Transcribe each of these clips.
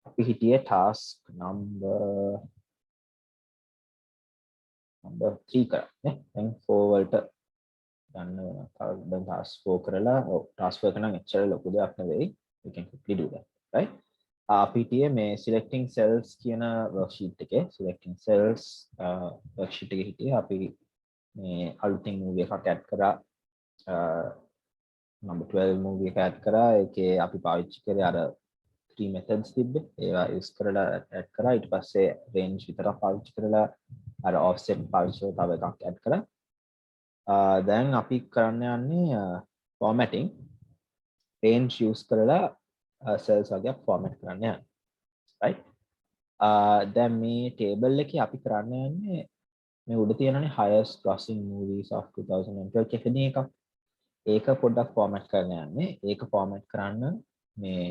අපි හිටියේ task number 3 කරන්නේ. දැන් 4 වලට ගන්න වෙනවා. දැන් task 4 කරලා task 4 එක නම් එච්චර ලොකු දෙයක් නෙවෙයි. We can quickly do that, right? අපි හිටියේ මේ selecting cells කියන worksheet එකේ selecting cells worksheet එකේ හිටියේ අපි මේ අලුතින් movie එකක් add කරා number 12 movie එක add කරා. ඒකේ අපි පාවිච්චි කරේ අර 3 methods තිබ්බේ. ඒවා use කරලා add කරා. ඊට පස්සේ range විතරක් පාවිච්චි කරලා අර offset පාවිච්චි කරලා තව එකක් add කරා. දැන් අපි කරන්න යන්නේ formatting. range use කරලා cells වගේ format කරන්න යන්නේ. right? දැන් මේ table එකේ අපි කරන්න යන්නේ මේ උඩ තියෙනනේ highest grossing movies of 2012 එකදී එකක්. ඒක පොඩ්ඩක් format කරන්න යන්නේ. ඒක format කරන්න මේ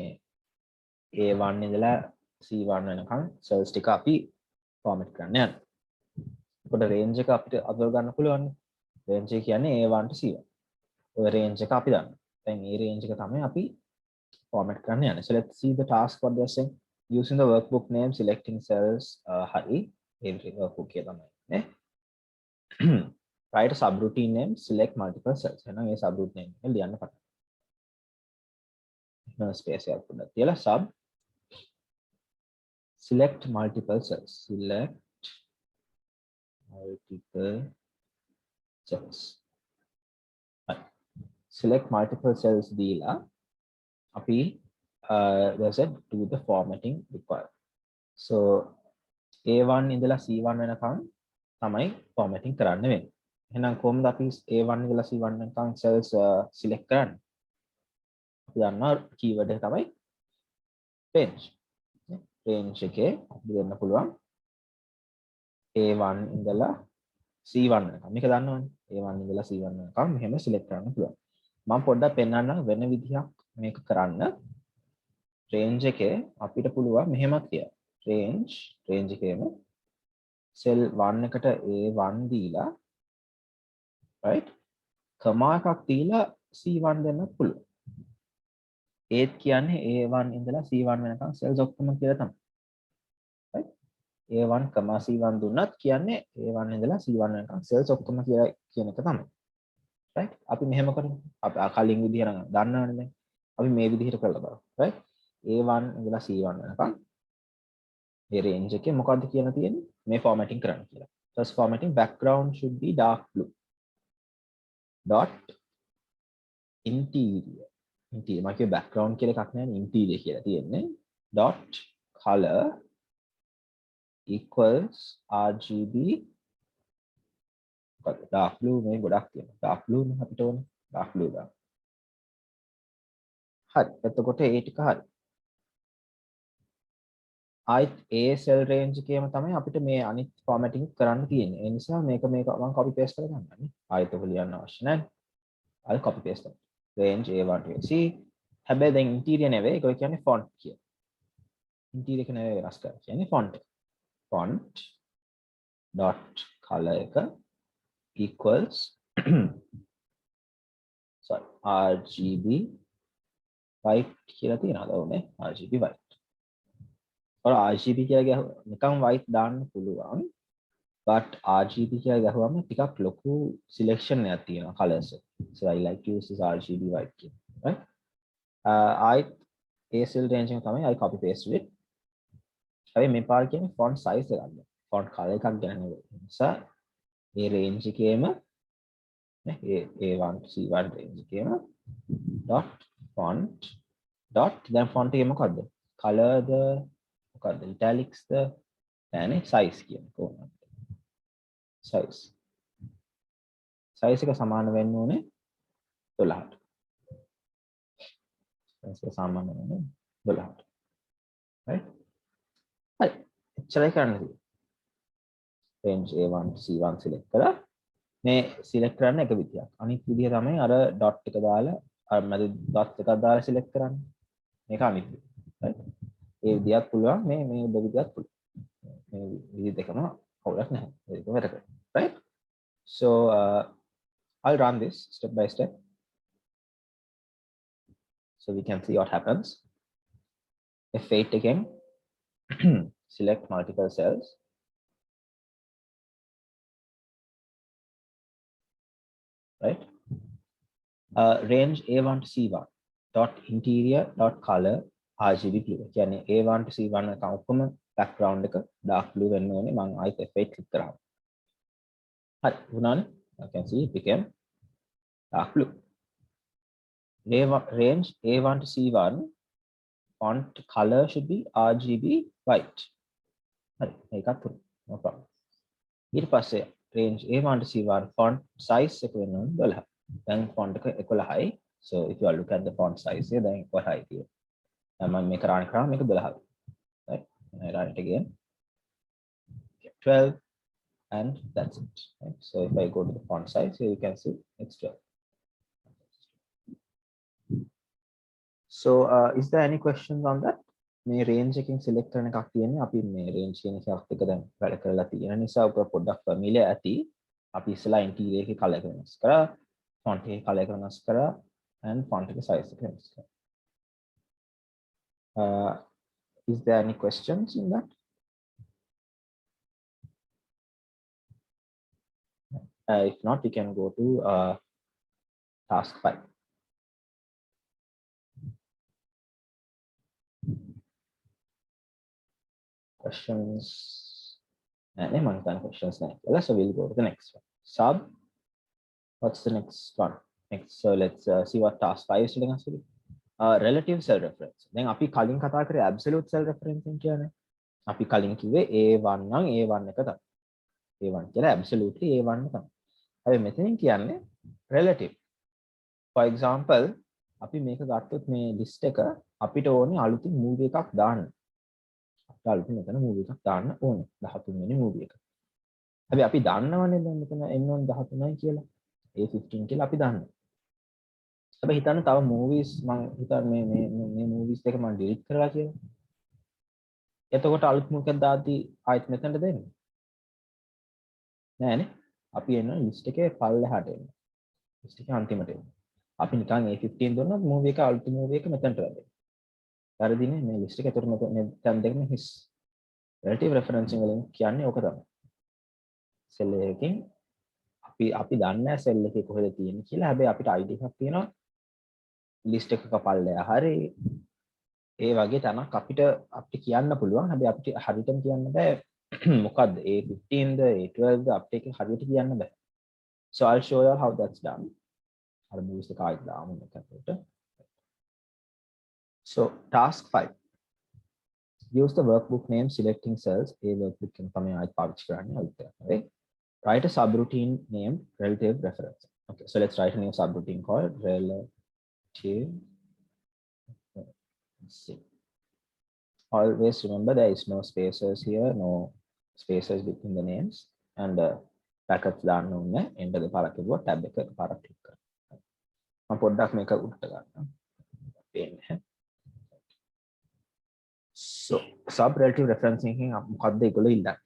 A1 ඉඳලා C1 වෙනකන් cells ටික අපි format කරන්න යනවා. ඒකට range එක අපිට අදව ගන්න පුළුවන්. range එක කියන්නේ A1 to C1. ඔය range එක අපි දන්නවා. දැන් මේ range එක තමයි අපි format කරන්න යන්නේ. So let's see the task what they are saying. Using the workbook name selecting cells හරි every workbook එක තමයි නේ. Write a subroutine name select multiple cells. එහෙනම් මේ subroutine name එක ලියන්න පටන් ගන්න. space එකක් පොඩ්ඩක් තියලා sub select multiple cells. Select multiple cells. Right. Select multiple cells දීලා අපි there's a do the formatting required. So A1 ඉඳලා C1 වෙනකන් තමයි formatting කරන්න වෙන්නේ. එහෙනම් කොහොමද අපි A1 ඉඳලා C1 වෙනකන් cells select කරන්නේ? අපි දන්නවා keyword එක තමයි range. range එකේ අපි දෙන්න පුළුවන් A1 ඉඳලා C1 වෙනකම්. මේක දන්නවනේ. A1 ඉඳලා C1 වෙනකම් මෙහෙම select කරන්න පුළුවන්. මම පොඩ්ඩක් පෙන්නන්නම් වෙන විදිහක් මේක කරන්න. range එකේ අපිට පුළුවන් මෙහෙමත් කියන්න. range එකේම cell 1 එකට A1 දීලා right comma එකක් දීලා C1 දෙන්නත් පුළුවන්. ඒත් කියන්නේ A1 ඉඳලා C1 වෙනකම් cells ඔක්කොම කියලා තමයි. right A1, C1 දුන්නත් කියන්නේ A1 ඉඳලා C1 වෙනකම් cells ඔක්කොම කියලා කියන එක තමයි. right අපි මෙහෙම කරමු. අපි කලින් විදිහ නම් දන්නවනේ දැන්. අපි මේ විදිහට කරලා බලමු. right A1 ඉඳලා C1 වෙනකම් මේ range එකේ මොකද්ද කියලා තියෙන්නේ? මේ formatting කරන්න කියලා. First formatting background should be dark blue. dot interior. interior මාකේ background කියලා එකක් නැහැ නේ interior කියලා තියෙන්නේ. dot color equals RGB dark blue මේ ගොඩක් තියෙනවා. dark blue නේ අපිට ඕනේ. dark blue දාන්න. හරි. එතකොට ඒ ටික හරි. ආයිත් A cell range එකේම තමයි අපිට මේ අනිත් formatting කරන්න තියෙන්නේ. ඒ නිසා මේක මම copy paste කරලා ගන්නවා නේ. ආයෙත් ඔක ලියන්න අවශ්‍ය නැහැ. ආයෙත් copy paste කරනවා. range A1 to C. හැබැයි දැන් interior නෙවෙයි ඒක කියන්නේ font කිය. interior එක නෙවෙයි වෙනස් කරන්නේ. කියන්නේ font. font dot color එක equals sorry RGB white කියලා තියෙනවද? ඔව් නේ RGB white. or RGB කියලා ගහුවා නිකන් white දාන්න පුළුවන් but RGB කියලා ගහුවම ටිකක් ලොකු selection එකක් තියෙනවා colors so I like to use this RGB white key right I A cell range එක තමයි I copy paste with හැබැයි මේ පාර කියන්නේ font size එක ගන්න font color එකක් ගන්න නෙවෙයි නිසා මේ range එකේම නේ A1 to C1 range එකේම dot font dot then font එකේ මොකද්ද color the මොකද්ද italics ද නැනේ size කියන්නේ කොහොමද size එක සමාන වෙන්න ඕනේ 12ට size එක සමාන වෙන්නේ 12ට right හරි එච්චරයි කරන්න තියෙන්නේ range A1 C1 select කරලා මේ select කරන්න එක විදියක් අනිත් විදිය තමයි අර dot එක දාලා අර මැද dot එකක් දාලා select කරන්න මේක අනිත් විදිය right ඒ විදියක් පුළුවන් මේ විදියක් පුළුවන් මේ විදිය දෙකම කවුලක් නැහැ ඒක වැඩ කරනවා right so I'll run this step by step so we can see what happens F8 again. Select multiple cells. Right. Range A1 to C1 dot interior dot color RGB blue. කියන්නේ A1 to C1 එක ඔක්කොම background එක dark blue වෙන්න ඕනේ. මම ආයෙත් F8 click කරා. හරි. වුණානේ. You can see it became dark blue. Range A1 to C1 font color should be RGB white. හරි. මේකත් no problem. ඊට පස්සේ range A1 to C1 font size එක වෙන්න ඕනේ 12. දැන් font එක 11යි. So if you look at the font size here, then 11යි තියෙනවා. දැන් මම මේක run කරාම මේක 12යි. Right? And I run it again. 12 and that's it. Right? So if I go to the font size here, you can see it's 12. So is there any questions on that? මේ range එකකින් select කරන එකක් තියෙන්නේ. අපි මේ range කියන එකත් එක දැන් වැඩ කරලා තියෙන නිසා ඔක පොඩ්ඩක් familiar ඇති. අපි ඉස්සලා interior එකේ color එක වෙනස් කරා, font එකේ color එක වෙනස් කරා and font එකේ size එක වෙනස් කරා. Is there any questions in that? If not, we can go to task 5. Questions? Questions next. So we'll go to the next one. Sub. What's the next one? Next, so let's see what task 5 is telling us to do. Relative cell reference. Then අපි කලින් කතා කරේ absolute cell referencing කියන්නේ. අපි කලින් කිව්වේ A1 නම් A1 එක තමයි. A1 කියලා absolutely A1 එක තමයි. හැබැයි මෙතනින් කියන්නේ relative. For example, අපි මේක ගත්තොත් මේ list එක අපිට ඕනේ අලුතින් movie එකක් දාන්න. අපිට අලුතින් මෙතන movie එකක් දාන්න ඕනේ. 13 වෙනි movie එක. හැබැයි අපි දන්නවනේ දැන් මෙතන එන්න ඕනේ 13යි කියලා. A15 කියලා අපි දන්නවා. හැබැයි හිතන්න තව movies මම හිතන්නේ මේ movies දෙක මම delete කරලා කියලා. එතකොට අලුත් මොකක්ද දාද්දි ආයෙත් මෙතනට දෙන්නේ? නෑනේ. අපි එන්න list එකේ පල්ලෙහාට එන්න. list එකේ අන්තිමට එන්න. අපි නිකන් A15 දුන්නොත් movie එක අලුත් movie එක මෙතනට වැදේ. හරිදීනේ මේ list එක එතකොට මේ දැන් දෙන්නේ his relative referencing වලින් කියන්නේ ඕක තමයි. cell එකකින් අපි දන්නේ cell එකේ කොහෙද තියෙන්නේ කියලා. හැබැයි අපිට ID එකක් තියෙනවා. list එකක පල්ලෙහා හරි ඒ වගේ තැනක් අපිට කියන්න පුළුවන්. හැබැයි අපිට හරියටම කියන්න බෑ මොකද්ද A15ද A12ද අපිට ඒක හරියට කියන්න බෑ. So I'll show you how that's done. අර movies එක ආයෙත් දාමු මේකට. So task 5. Use the workbook name selecting cells. A workbook එක තමයි ආයෙත් පාවිච්චි කරන්නේ අලුත් එක. Okay. Write a subroutine named relative reference. Okay, so let's write a new subroutine called relative. Let's see. Always remember there is no spaces here, no spaces between the names, and brackets දාන්න ඕනේ. enter දෙපාරක් කිව්වා tab එක පාරක් click කරන්න. මම පොඩ්ඩක් මේක උඩට ගන්නම්. පේන්නේ. So sub relative referencing එකෙන් මොකද්ද ඒගොල්ලෝ ඉල්ලන්නේ?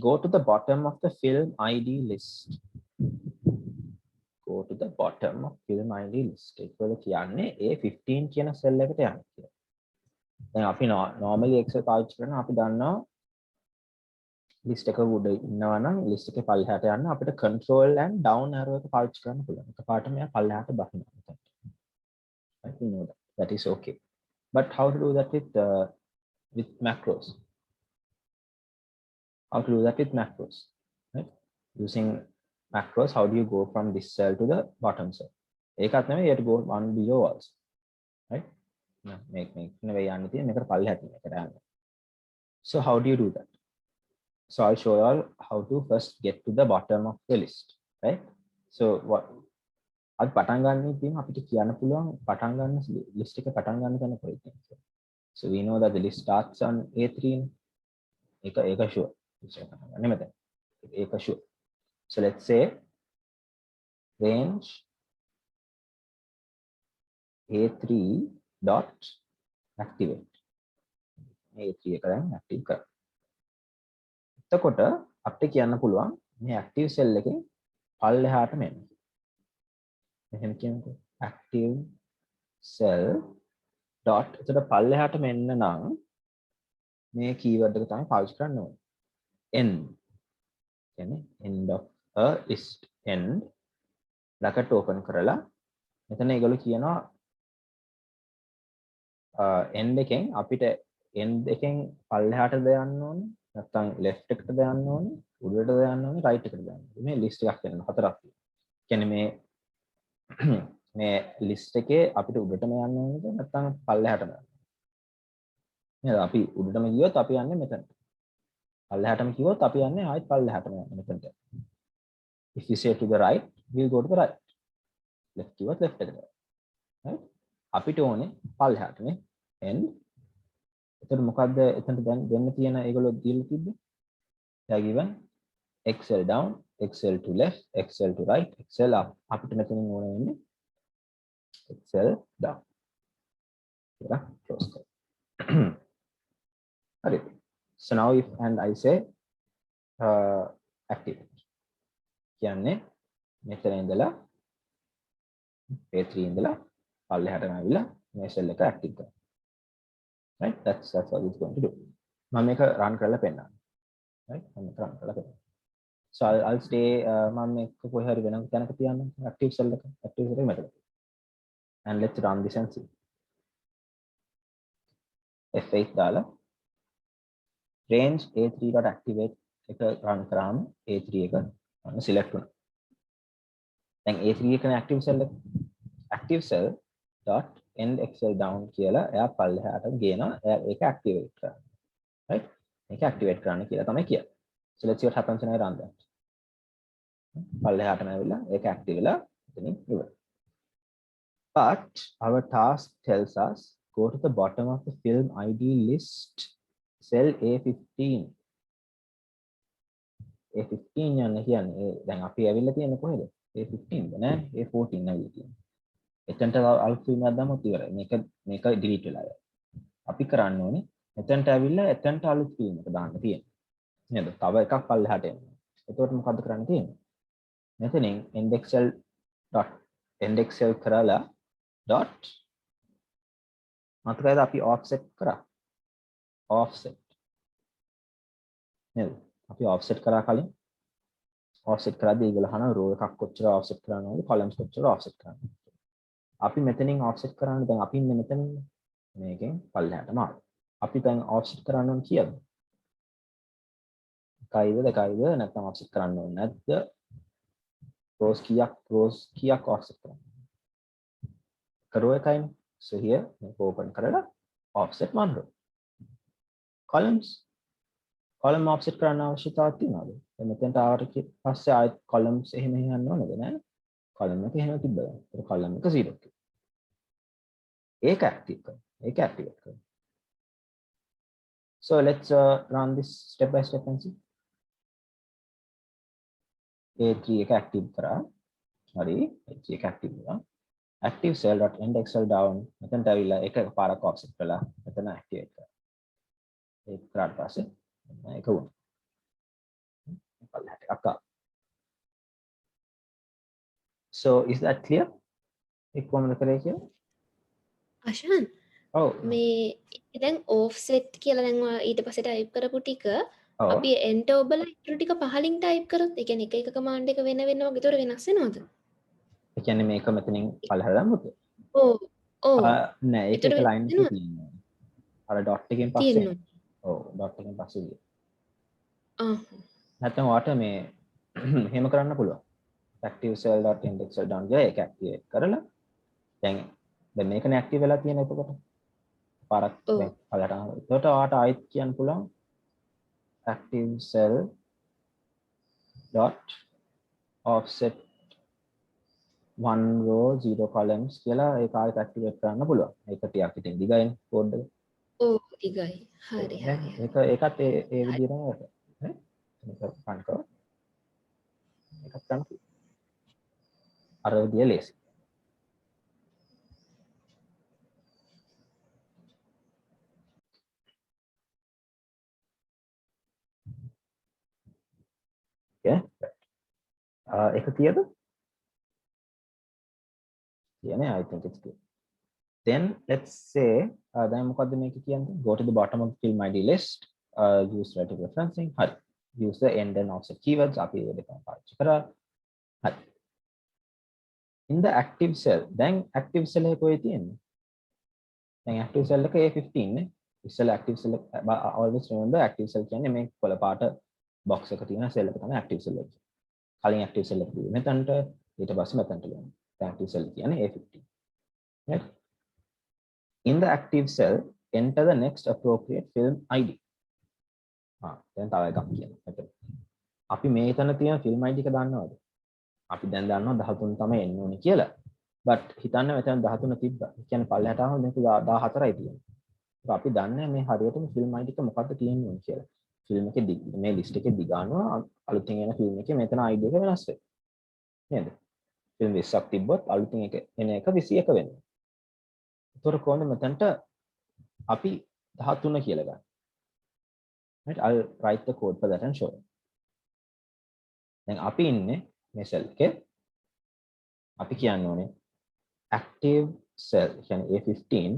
Go to the bottom of the film ID list. Go to the bottom of film ID list. ඒකවල කියන්නේ A15 කියන cell එකට යන්න කියලා. දැන් අපි normally Excel පාවිච්චි කරන අපි දන්නවා list එක උඩ ඉන්නවා නම් list එකේ පල්ලෙහාට යන්න අපිට control and down arrow එක පාවිච්චි කරන්න පුළුවන්. එකපාරටම එයා පල්ලෙහාට බහිනවා. Right, we know that. That is okay. But how to do that with macros? How to do that with macros? Right? Using macros, how do you go from this cell to the bottom cell? ඒකත් නෙමෙයි, you have to go one below also. Right? Make නෙවෙයි යන්න තියෙන්නේ මේකට පල්ලෙහාට යන්න. So how do you do that? So I'll show you all how to first get to the bottom of the list. Right? So what අපි පටන් ගන්න ඉතින් අපිට කියන්න පුළුවන් පටන් ගන්න list එක පටන් ගන්න තැන කොහෙද? So we know that the list starts on A3. ඒක sure. නෙමෙයි. ඒක sure. So let's say range A3 dot activate. A3 එක දැන් active කරා. එතකොට අපිට කියන්න පුළුවන් මේ active cell එකෙන් පල්ලෙහාට මෙන්න. මෙහෙම කියන්නකෝ active cell dot එතකොට පල්ලෙහාට මෙන්න නම් මේ keyword එක තමයි පාවිච්චි කරන්න ඕනේ. end කියන්නේ end of a list end bracket open කරලා මෙතන ඒගොල්ලෝ කියනවා end එකෙන් අපිට end එකෙන් පල්ලෙහාටද යන්න ඕනේ නැත්නම් left එකටද යන්න ඕනේ උඩටද යන්න ඕනේ right එකටද යන්න ඕනේ මේ list එකක් වෙනවා හතරක් තියෙනවා. කියන්නේ මේ list එකේ අපිට උඩටම යන්න ඕනේද නැත්නම් පල්ලෙහාටම යන්න නේද? අපි උඩටම ගියොත් අපි යන්නේ මෙතනට. පල්ලෙහාටම කිව්වොත් අපි යන්නේ ආයෙත් පල්ලෙහාටම යන්නේ මෙතනට. If you say to the right, we'll go to the right. Left කිව්වොත් left එකට. right? අපිට ඕනේ පල්ලෙහාටනේ. and එතකොට මොකද්ද එතනට දැන් දෙන්න තියෙන ඒගොල්ලෝ දීලා තිබ්බේ? they are given excel down, excel to left, excel to right, excel up. අපිට මෙතනින් ඕනේ වෙන්නේ excel down. කියලා close කරමු. හරි. So now if and I say activate කියන්නේ මෙතන ඉඳලා A3 ඉඳලා පල්ලෙහාටම ආවිලා මේ cell එක active කරනවා. right that's what it's going to do. මම මේක run කරලා පෙන්නන්න. right මම මේක run කරලා පෙන්නන්න. so I'll stay මම මේක කොහේ හරි වෙන තැනක තියන්න active cell එක මෙතන. and let's run this and see. F8 දාලා range a3.activate එක run කරාම a3 එක select වුණා. දැන් a3 එකනේ active cell එක. active cell dot end excel down කියලා එයා පල්ලෙහාට ගේනවා. එයා ඒක activate කරනවා. right මේක activate කරන්න කියලා තමයි කියන්නේ. so let's see what happens when I run that. පල්ලෙහාටම ඇවිල්ලා ඒක active වෙලා එතනින් ඉවරයි. but our task tells us go to the bottom of the film ID list cell A15. A15 යන කියන්නේ දැන් අපි ඇවිල්ලා තියෙන්නේ කොහෙද? A15 ද නෑ A14 ඇවිල්ලා තියෙන්නේ. එතනට අලුත් ෆිල්ම් එකක් දැම්මොත් ඉවරයි. මේක delete වෙලා යනවා. අපි කරන්න ඕනේ එතනට ඇවිල්ලා එතනට අලුත් ෆිල්ම් එක දාන්න තියෙනවා. නේද? තව එකක් පල්ලෙහාට එනවා. එතකොට මොකද්ද කරන්න තියෙන්නේ? මෙතනින් indexl කරලා dot මතකයිද අපි offset කරා? offset නේද? අපි offset කරා කලින් offset කරාදී ඒගොල්ලෝ අහන row එකක් කොච්චර offset කරන්න ඕනද columns කොච්චර offset කරන්න ඕනද? අපි මෙතනින් offset කරන්නේ දැන් අපි ඉන්නේ මෙතන මේකෙන් පල්ලෙහාටම ආවා. අපි දැන් offset කරන්න ඕන කීයද? එකයිද දෙකයිද නැත්නම් offset කරන්න ඕනේ නැද්ද? rows කීයක් offset කරන්න? row එකයිනේ. so here මේක open කරලා offset one row. column offset කරන්න අවශ්‍යතාවයක් තියෙනවද? දැන් මෙතෙන්ට ආවට පස්සේ ආයෙත් columns එහෙම යන්න ඕනද නෑ? column එක එහෙම තිබ්බද? ඒක column එක 0 එක. ඒක active කරනවා. ඒක activate කරනවා. so let's run this step by step and see. A3 එක active කරා. හරි. A3 එක active කරා. active cell.indexl down මෙතනට ඇවිල්ලා එක පාරක් offset කරලා මෙතන activate කරා. ඒක කරාට පස්සේ ඒක වුණා. පල්ලෙහාට එකක් ආවා. so is that clear? ඒක කොහොමද කරේ කියලා? අශාන් ඔව්. මේ දැන් offset කියලා දැන් ඊට පස්සේ ටයිප් කරපු ටික ඔව්. අපි enter ඔබලා ඊටු ටික පහලින් ටයිප් කරොත් ඒ කියන්නේ එක කමාන්ඩ් එක වෙන වෙනම ඒතර වෙනස් වෙනවද? ඒ කියන්නේ මේක මෙතනින් පල්ලෙහාට දාමුද? ඔව් ඔව් නෑ ඒක ඒතර එක line එකේ වෙනවද? තියෙනවා. අර dot එකෙන් පස්සේ. තියෙනවා. ඔව් dot එකෙන් පස්සේ ගියා. ආ නැත්නම් ඔයාට මේ එහෙම කරන්න පුළුවන්. active cell.indexl down ගියා ඒක activate කරලා දැන් මේකනේ active වෙලා තියෙන එතකොට. පාරක් ඔව්. දැන් පළට ආවා. එතකොට ඔයාට ආයෙත් කියන්න පුළුවන් active cell dot offset one row 0 columns කියලා ඒක ආයෙත් activate කරන්න පුළුවන්. ඒක ටිකක් ඉතින් දිගයිනේ කෝඩ් එක. ඔව් දිගයි. හරි හරි. ඒකත් ඒ විදිහටම වැඩ. හරි. මේක රන් කරලා ඒකත් ගන්න. අර විදිය ලේසි. okay ඒක කීයද? කියන්නේ I think it's good. then let's say දැන් මොකද්ද මේක කියන්නේ go to the bottom of the film id list use relative referencing හරි use the end and offset keywords අපි ඒ දෙකම පාවිච්චි කරා හරි in the active cell දැන් active cell එක කොහෙද තියෙන්නේ දැන් active cell එක A15 නේ ඉස්සෙල්ලා active cell always remember active cell කියන්නේ මේ කොළ පාට box එක තියෙන cell එක තමයි active cell එක කලින් active cell එක තියෙන්නේ මෙතනට ඊට පස්සේ මෙතනට යනවා දැන් active cell කියන්නේ A15 right in the active cell enter the next appropriate film id දැන් තව එකක් කියන්න මෙතන අපි මේ එතන තියෙන film id එක දන්නවද අපි දැන් දන්නවා 13 තමයි එන්න ඕනේ කියලා but හිතන්න මෙතන 13 තිබ්බා ඒ කියන්නේ පල්ලෙහාට ආවම මේක 14යි තියෙන්නේ ඒක අපි දන්නේ මේ හරියටම film id එක මොකක්ද තියෙන්නේ ඕනේ කියලා film එකේ මේ list එකේ දිගානවා අලුතින් එන film එකේ මෙතන id එක වෙනස් වෙයි නේද film 20ක් තිබ්බොත් අලුතින් එක එන එක 21 වෙනවා ඒතර කොහොමද මෙතනට අපි 13 කියලා ගන්න. Right? I'll write the code for that and show you. දැන් අපි ඉන්නේ මේ cell එකේ. අපි කියන්න ඕනේ active cell කියන්නේ A15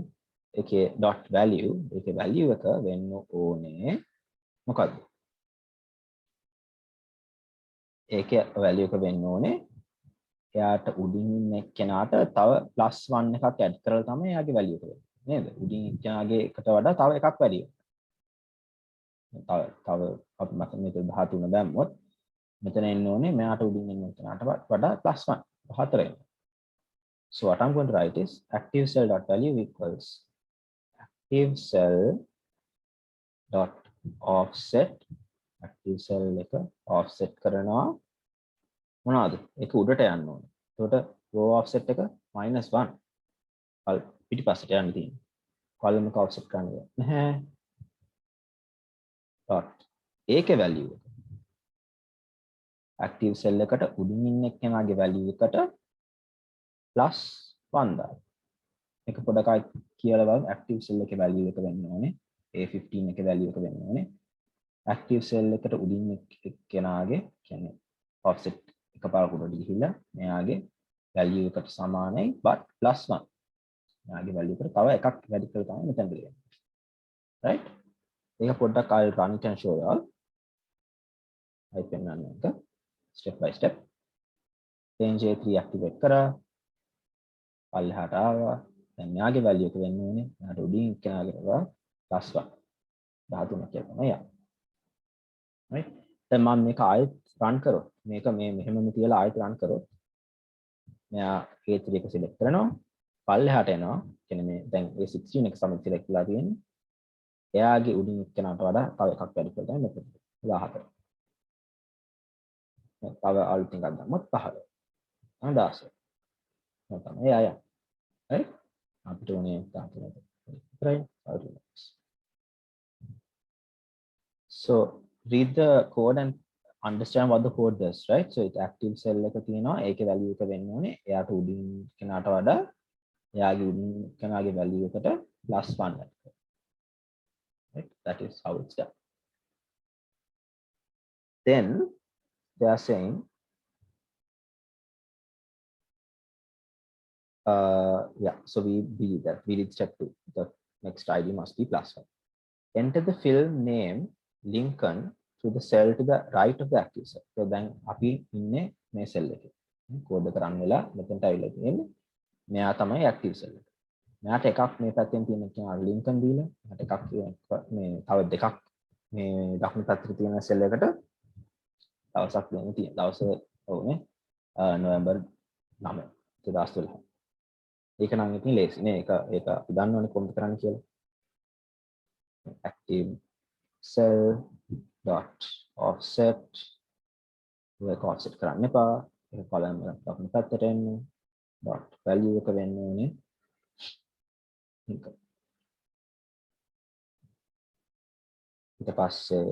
එකේ dot value ඒකේ value එක වෙන්න ඕනේ මොකද්ද? ඒකේ value එක වෙන්න ඕනේ එයාට උඩින් ඉන්න කෙනාට තව +1 එකක් add කරලා තමයි එයාගේ value එක වෙන්නේ. නේද උඩින් එක්කෙනාගේ එකට වඩා තව එකක් වැඩි තව අපි මත මේක 13 දැම්මොත් මෙතන එන්න ඕනේ මෙයාට උඩින් ඉන්න කෙනාට වඩා +1 14 එන්න so what I'm going to write is active cell dot value equals active cell dot offset active cell එක offset කරනවා මොනවාද ඒක උඩට යන්න ඕනේ එතකොට row offset එක -1 පිටිපස්සට යන්න තියෙනවා. column එක offset කරන්න නැහැ. dot ඒකේ value එක. active cell එකට උඩින් ඉන්න එක්කෙනාගේ value එකට +1 දාන්න. මේක පොඩ්ඩක් කියලා බලන්න active cell එකේ value එක වෙන්න ඕනේ. A15 එකේ value එක වෙන්න ඕනේ. active cell එකට උඩින් එක්කෙනාගේ කියන්නේ offset එකපාරකට උඩට ගිහිල්ලා මෙයාගේ value එකට සමානයි but +1 යාගේ value එකට තව එකක් වැඩි කරලා තමයි මෙතන දෙන්නේ. right? ඒක පොඩ්ඩක් I'll run it and show you all. I පෙන්නන්න එක step by step. range A3 activate කරා. පල්ලෙහාට ආවා. දැන් යාගේ value එක වෙන්න ඕනේ. යාට උඩින් කෙනාගේ වල +1. 13 කියලා තමයි යන්නේ. right? දැන් මම මේක ආයෙත් run කරොත් මේක මේ මෙහෙමම තියලා ආයෙත් run කරොත් මෙයා A3 එක select කරනවා. පල්ලෙහාට එනවා කියන්නේ මේ දැන් A16 එක සමග select වෙලා තියෙන්නේ එයාගේ උඩින් එක්කනට වඩා තව එකක් වැඩි කරලා තමයි මෙතන 14 තව අලුතින් එකක් ගන්නොත් 15 16 තමයි අය හරි අපිට ඕනේ 13 විතරයි so read the code and understand what the code does right so it active cell එක තියෙනවා ඒකේ value එක වෙන්න ඕනේ එයාට උඩින් කෙනාට වඩා එයාගේ උඩින් කෙනාගේ value එකට +1 right that is how it's done then they are saying yeah so we did step 2 the next id must be +1 enter the film name Lincoln to the cell to the right of the active cell so then අපි ඉන්නේ මේ cell එකේ code එක run වෙලා මෙතනට ආවිලා තියෙන්නේ මෙයා තමයි active cell එක මෙයාට එකක් මේ පැත්තෙන් තියෙන කෙනා Lincoln දීලා මෙයාට එකක් මේ තව දෙකක් මේ දකුණු පැත්තේ තියෙන cell එකට දවසක් දෙන්න තියෙන දවස ඕනේ නොවැම්බර් 9 2012 ඒක නම් ඉතින් ලේසි නේ ඒක අපි දන්නවනේ කොහොමද කරන්න කියලා active cell dot offset ඒක offset කරන්න එපා ඒක column එක දකුණු පැත්තට එන්න dot value එක වෙන්න ඕනේ ඊට පස්සේ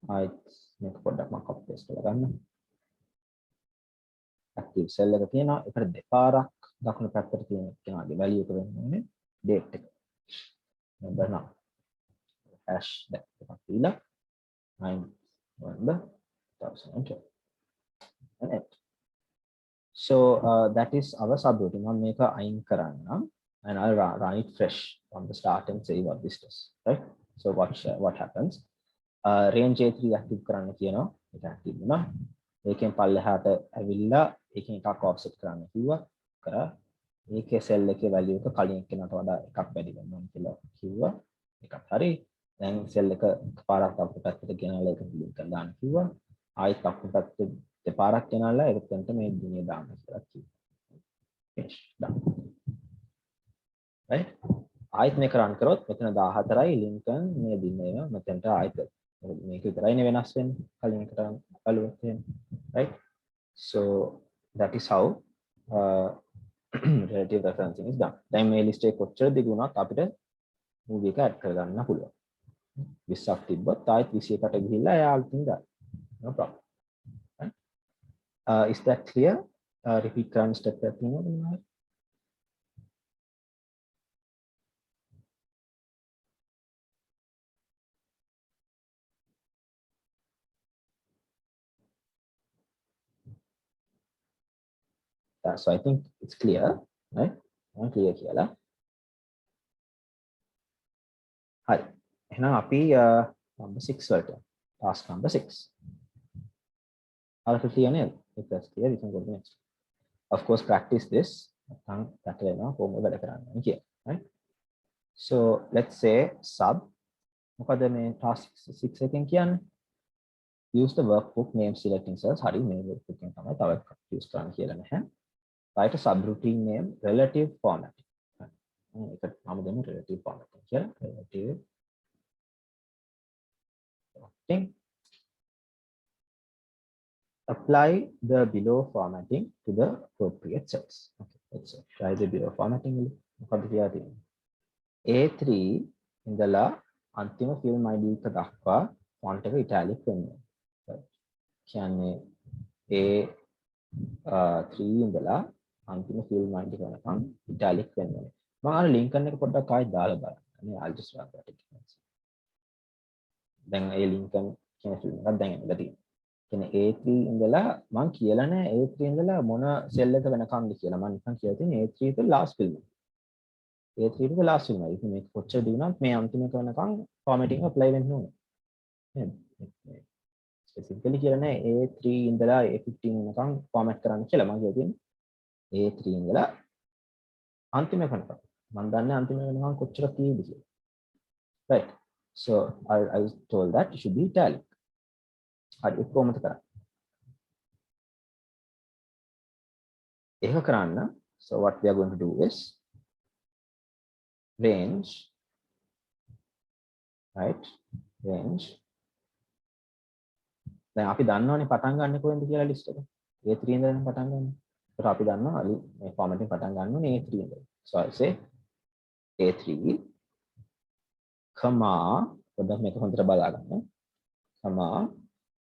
ආයිත් මේක පොඩ්ඩක් මම copy paste කරලා ගන්න active cell එක තියෙනවා ඒකට දෙපාරක් දකුණු පැත්තට තියෙන කෙනාගේ value එක වෙන්න ඕනේ date එක number 9 hash that එකක් දීලා 9 November 2012 and so that is our subroutine මම මේක අයින් කරන්නම් and I'll run it fresh from the start and see what this does, right? So what happens? Range A3 active කරන්න කියනවා. ඒක active වුණා. ඒකෙන් පල්ලෙහාට ඇවිල්ලා ඒකෙන් එකක් offset කරන්න කිව්වා. කරා. ඒකේ cell එකේ value එක කලින් එක්කනට වඩා එකක් වැඩි වෙනවා කියලා කිව්වා. එකක් හරි. දැන් cell එක පාරක් අපිට පැත්තට ගෙනල්ලා ඒක delete කරලා දාන්න කිව්වා. ආයෙත් අපිට පැත්තට දෙපාරක් ගෙනල්ලා ඒකට මේ දිනේ දාන්න කියලා කිව්වා. finish done. right? ආයෙත් මේක run කරොත් මෙතන 14යි ලින්කන් මේ දිනේම මෙතනට ආයෙත් මේක විතරයිනේ වෙනස් වෙන්නේ කලින් එකට බලුවොත් එහෙම right? So that is how relative referencing is done. දැන් මේ list එක කොච්චර දිග වුණත් අපිට movie එක add කරගන්න පුළුවන්. 20ක් තිබ්බත් ආයෙත් 21කට ගිහිල්ලා එයා අලුතින් දාන්න. No problem. Right? Is that clear? Repeat කරන්න step එකක් තියෙනවද මොනවද? So I think it's clear, right? Clear කියලා. හරි. එහෙනම් අපි number 6 වලට task number 6. අර clear නේද? If that's clear, you can go to the next. Of course, practice this. නැත්නම් පැටලෙනවා කොහොමද වැඩ කරන්නේ කියලා. Right? So let's say sub මොකද මේ task 6 එකෙන් කියන්නේ? Use the workbook name selecting cells. හරි මේ workbook එකෙන් තමයි තව එකක් use කරන්න කියලා නැහැ. Write a subroutine name relative formatting. ඒකට නම දෙමු relative formatting කියලා. Relative formatting. Apply the below formatting to the appropriate cells. Okay, let's try the below formatting. මොකද කියලා තියෙන්නේ? A3 ඉඳලා අන්තිම film ID එක දක්වා font එක italic වෙනවා. කියන්නේ A3 ඉඳලා අන්තිම film ID එක වෙනකන් italic වෙනවා. මම අර ලින්කන් එක පොඩ්ඩක් ආයෙත් දාලා බලන්න. I'll just run that again. දැන් ඒ ලින්කන් කියන film එකක් දැන් එන්න තියෙනවා. කියන්නේ A3 ඉඳලා මම කියලා නෑ A3 ඉඳලා මොන cell එක වෙනකන්ද කියලා. මම නිකන් කියලා තියෙන්නේ A3 to last film. A3 to last film. ඉතින් මේක කොච්චර දිනුනත් මේ අන්තිම එක වෙනකන් formatting apply වෙන්න ඕනේ. නේද? specifically කියලා නෑ A3 ඉඳලා A15 වෙනකන් format කරන්න කියලා. මම කියලා තියෙන්නේ A3 ඉඳලා අන්තිම එක වෙනකන්. මම දන්නේ අන්තිම එක වෙනකන් කොච්චර කීයද කියලා. Right. So I was told that it should be italic. හරි කොහොමද කරන්නේ? ඒක කරන්න so what we are going to do is range, right? Range. දැන් අපි දන්නවනේ පටන් ගන්න කොහෙන්ද කියලා list එක. A3 ඉඳන් පටන් ගන්න. ඒකට අපි දන්නවා මේ formatting පටන් ගන්න ඕනේ A3 ඉඳන්. So I say A3 comma පොඩ්ඩක් මේක හොඳට බලා ගන්න. comma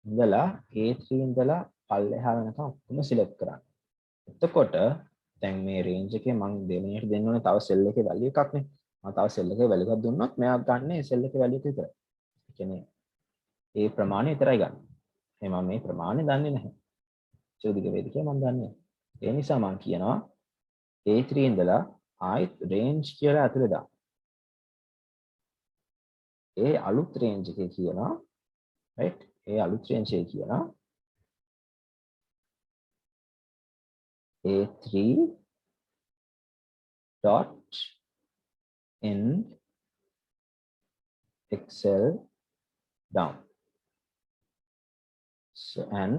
ඉඳලා A3 ඉඳලා පල්ලෙහා වෙනකන් ඔක්කොම select කරන්න. එතකොට දැන් මේ range එකේ මම දෙවෙනියට දෙන්න ඕනේ තව cell එකේ value එකක් නේ. මම තව cell එකේ value එකක් දුන්නොත් මෙයා ගන්න cell එකේ value එක විතරයි. ඒ කියන්නේ ඒ ප්‍රමාණය විතරයි ගන්න. මම මේ ප්‍රමාණය දන්නේ නැහැ. චෝදික වේදිකේ මම දන්නේ නැහැ. ඒ නිසා මම කියනවා A3 ඉඳලා ආයෙත් range කියලා ඇතුලේ දාන්න. ඒ අලුත් range එකේ කියනවා right? ඒ අලුත් range එකේ කියනවා A3 dot end excel down. So and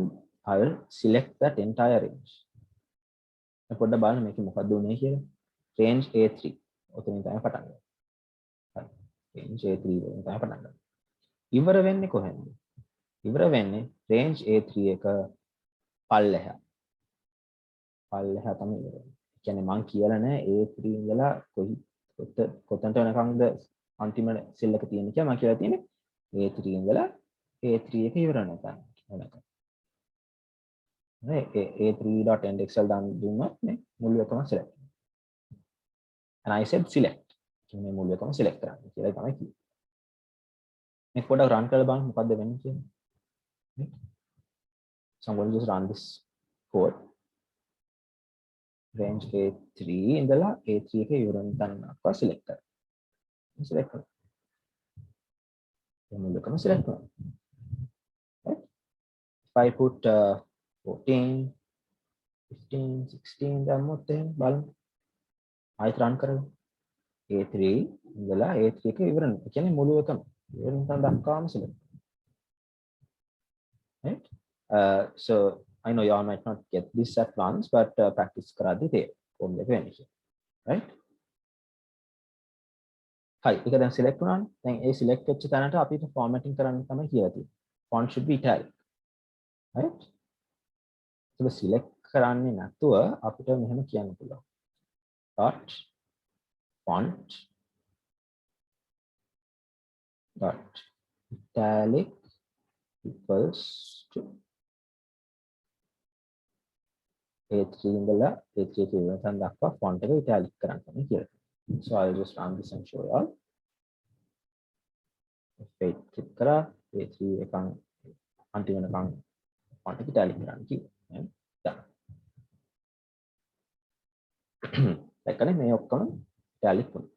I'll select that entire range. පොඩ්ඩක් බලන්න මේකේ මොකක්ද උනේ කියලා. Range A3. ඔතනින් තමයි පටන් ගන්න. හරි. Range A3 වලින් තමයි පටන් ගන්න. ඉවර වෙන්නේ කොහෙන්ද? ඉවර වෙන්නේ range A3 එක පල්ලෙහා. පල්ලෙහා තමයි ඉවර වෙන්නේ. ඒ කියන්නේ මම කියලා නෑ A3 ඉඳලා කොතනට වෙනකන්ද අන්තිම සෙල් එක තියෙන්නේ කියලා මම කියලා තියෙන්නේ A3 ඉඳලා A3 එක ඉවර වෙනකන්. A3.endexcel දුන්නොත් මේ මුල් එකම select. And I said select. මේ මුල් එකම select කරන්න කියලා තමයි කිව්වේ. මේක පොඩ්ඩක් run කරලා බලන්න මොකද්ද වෙන්නේ කියලා. So I'm going to just run this code. range A3 ඉඳලා A3 එක ඉවරන තැන දක්වා select කරනවා. select කරනවා. මුලකම select කරනවා. Right? If I put 14, 15, 16 දැම්මොත් එහෙම බලන්න. ආයෙත් run කරලා A3 ඉඳලා A3 එක ඉවරන. ඒ කියන්නේ මුළු එකම ඉවරන තැන දක්වාම select. Right? So I know you all might not get this at once, but practice කරද්දී තේරෙන්න එක වෙන්නේ. Right? හරි. ඒක දැන් select වුණානේ. දැන් ඒ select වෙච්ච තැනට අපිට formatting කරන්න තමයි කියලා තියෙන්නේ. Font should be italic. Right? ඒක select කරන්නේ නැතුව අපිට මෙහෙම කියන්න පුළුවන්. dot font dot italic equals to A3 ඉඳලා A3 එක ඉවරන දක්වා font එක italic කරන්න තමයි කියලා. So I'll just run this and show you all. F8 click කරා A3 එකන් අන්තිම වෙනකන් font එක italic කරන්න කිව්වා. දැක්කනේ මේ ඔක්කොම italic වුණා.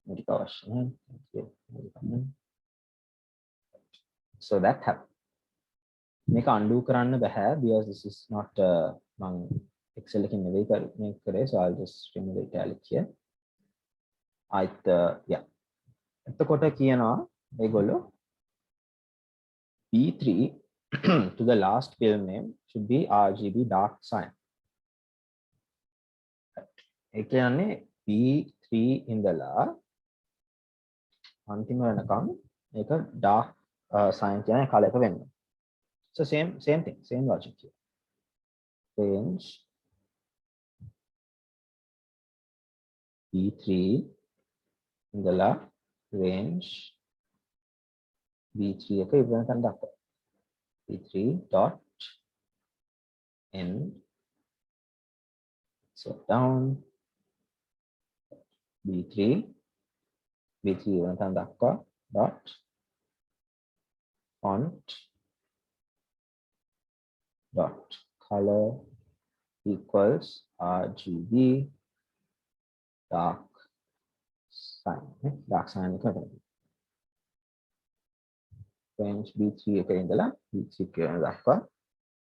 මේක අවශ්‍ය නැහැ. So that happened. මේක undo කරන්න බෑ because this is not මම Excel එකකින් නෙවෙයි මේක කරේ, so I'll just remove the italic here. yeah. එතකොට කියනවා මේගොල්ලෝ B3 to the last field name should be RGB dark cyan. ඒ කියන්නේ B3 ඉඳලා අන්තිම වෙනකම් මේක dark cyan කියන කලර් එක වෙන්න. So same thing, same logic here. Range B3 ඉඳලා range B3 එක ඉවරන තැන දක්වා. B3 dot end, so down B3 ඉවරන තැන දක්වා dot font dot color equals RGB dark cyan. Dark cyan එක කරගන්න. range B3 එක ඉඳලා B3 කියන දක්වා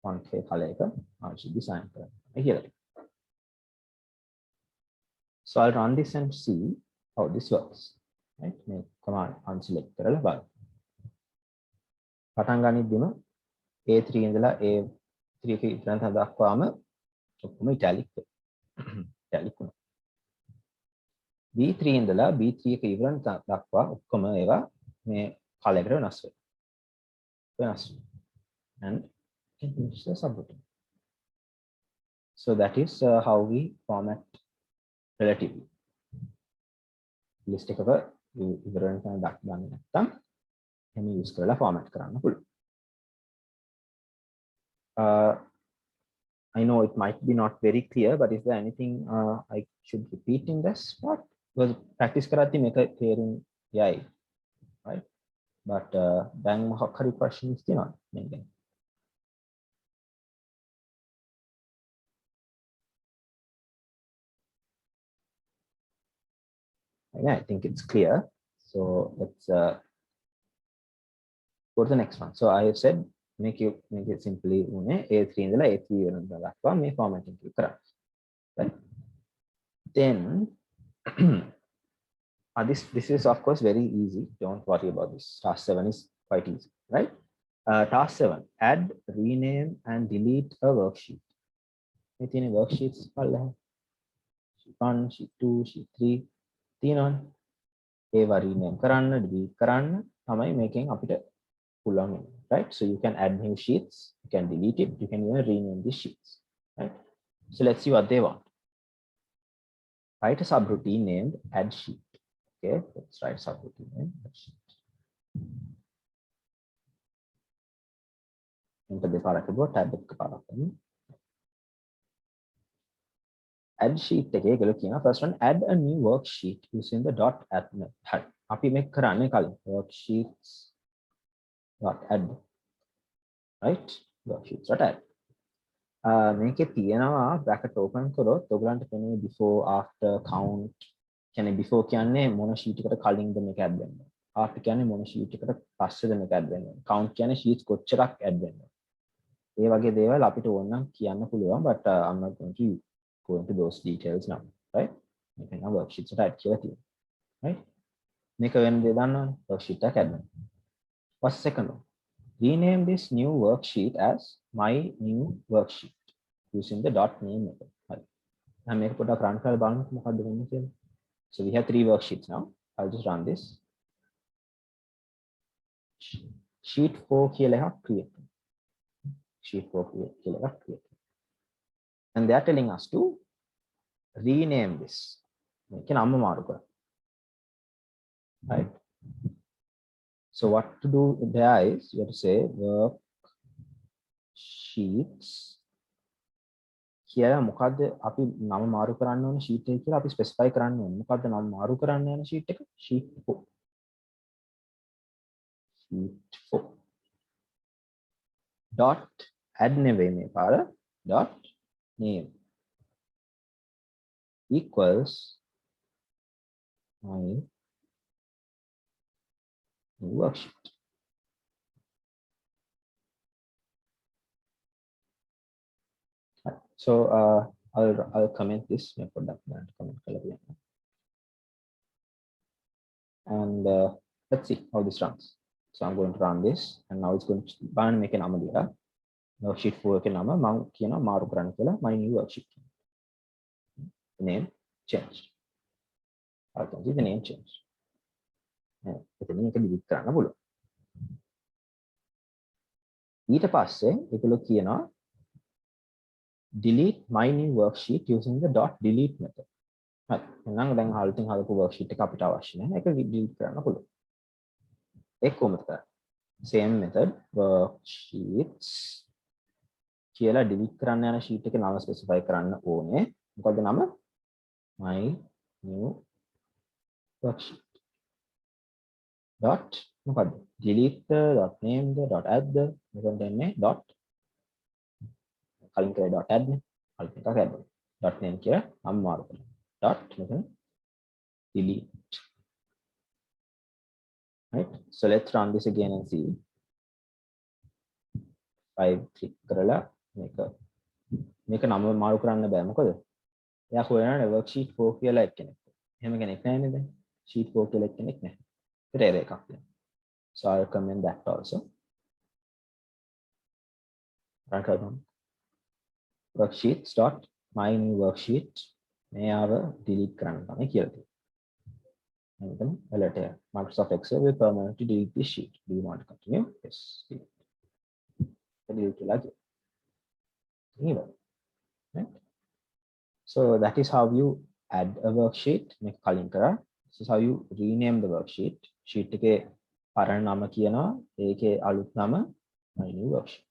font එකේ color එක RGB cyan කරන්න කියලා. So I'll run this and see how this works. Right? මේ command unselect කරලා බලන්න. පටන් ගනිද්දිම A3 ඉඳලා A3 එක ඉඳන් දක්වාම ඔක්කොම italic වුණා. B3 ඉඳලා B3 එක ඉවරන දක්වා ඔක්කොම ඒවා මේ color එකට වෙනස් වෙනවා. And finish the subroutine. So that is how we format relatively. List එකක ඉවරන තැන දක්වන්න නැත්නම් එහෙම use කරලා format කරන්න පුළුවන්. I know it might be not very clear, but is there anything I should repeat in this part? Because practice කරද්දී මේක තේරුම් යයි. Right? But දැන් මොකක් හරි questions තියෙනවද මේ ගැන? Yeah, I think it's clear. So let's go to the next one. So I have said make it simply A3 ඉඳලා A3 වෙනකන් දක්වා මේ formatting එක කරා. Right? Then this is of course very easy. Don't worry about this. Task 7 is quite easy, right? Task 7, add, rename and delete a worksheet. මේ තියෙන worksheets බලන්න. sheet 1, sheet 2, sheet 3 තියෙනවනේ. ඒවා rename කරන්න, delete කරන්න තමයි මේකෙන් අපිට පුළුවන් වෙන්නේ. Right? So you can add new sheets, you can delete it, you can even rename these sheets. Right? So let's see what they want. Write a subroutine named add sheet. Okay, let's write subroutine named add sheet. Enter දෙපාරක් තිබුවා tab එක පාරක් කරමු. add sheet එකේ ඒගොල්ලෝ කියනවා first one add a new worksheet using the dot add method. හරි. අපි මේක කරන්නේ කලින් worksheets dot add. Right? Worksheets dot add. මේකේ තියෙනවා bracket open කරොත් ඔයගලන්ට පෙනේ before after count කියන්නේ before කියන්නේ මොන sheet එකට කලින්ද මේක add වෙන්නේ. after කියන්නේ මොන sheet එකට පස්සේද මේක add වෙන්නේ. count කියන්නේ sheets කොච්චරක් add වෙන්නේ. ඒ වගේ දේවල් අපිට ඕන නම් කියන්න පුළුවන් but I'm not going to go into those details now, right? මේක නම් worksheets එකට add කියලා තියෙනවා. right? මේක වෙන දේ දන්නවනේ worksheet එක add වෙනවා. what's the second one? Rename this new worksheet as my new worksheet using the dot name method. Right. I'm going to put a run file balance. So we have 3 worksheets now. I'll just run this. Sheet 4 here create. Sheet 4 here create. And they are telling us to rename this. Right. So what to do there is you have to say worksheets. කියලා මොකද්ද අපි නම මාරු කරන්න ඕන sheet එක කියලා අපි specify කරන්න ඕනේ. මොකද්ද නම මාරු කරන්න යන sheet එක? sheet 4. sheet 4. dot add නෙවෙයි මේ පාර dot name equals my new worksheet. So I'll comment this comment color. And let's see how this runs. So I'm going to run this and now it's going to make an amalia. Worksheet 4 ke nama mang kiyana maru karanna kiyala my new worksheet. The name changed. I can see the name changed. එතනින් එක delete කරන්න පුළුවන්. ඊට පස්සේ ඒකල කියනවා delete my new worksheet using the dot delete method. හරි. එහෙනම් දැන් හල්ටින් හදපු worksheet එක අපිට අවශ්‍ය නැහැ. ඒක delete කරන්න පුළුවන්. ඒක කොහොමද කරන්නේ? Same method worksheets කියලා delete කරන්න යන sheet එකේ නම specify කරන්න ඕනේ. මොකද නම my new worksheet. dot මොකද්ද? delete the dot name the dot add the මෙතන දෙන්නේ dot කලින් කරේ dot add නේ. කලින් එකක් add dot name කියලා නම මාරු කරනවා. dot මෙතන delete. Right? So let's run this again and see. 5 click කරලා මේක නම මාරු කරන්න බෑ මොකද? එයා හොයනවා worksheet 4 කියලා එක්කෙනෙක්. එහෙම කෙනෙක් නැහැ නේද? sheet 4 කියලා එක්කෙනෙක් නැහැ. ඒකට error එකක් තියෙනවා. So I'll comment that also. Run කරමු. worksheets dot my new worksheet මේව delete කරන්න තමයි කියලා තියෙනවා. Then alert here. Microsoft Excel will permanently delete this sheet. Do you want to continue? Yes. Delete like it. Right? So that is how you add a worksheet. Make කලින් කරා. This is how you rename the worksheet. Sheet එකේ පරණ නම කියනවා. ඒකේ අලුත් නම my new worksheet.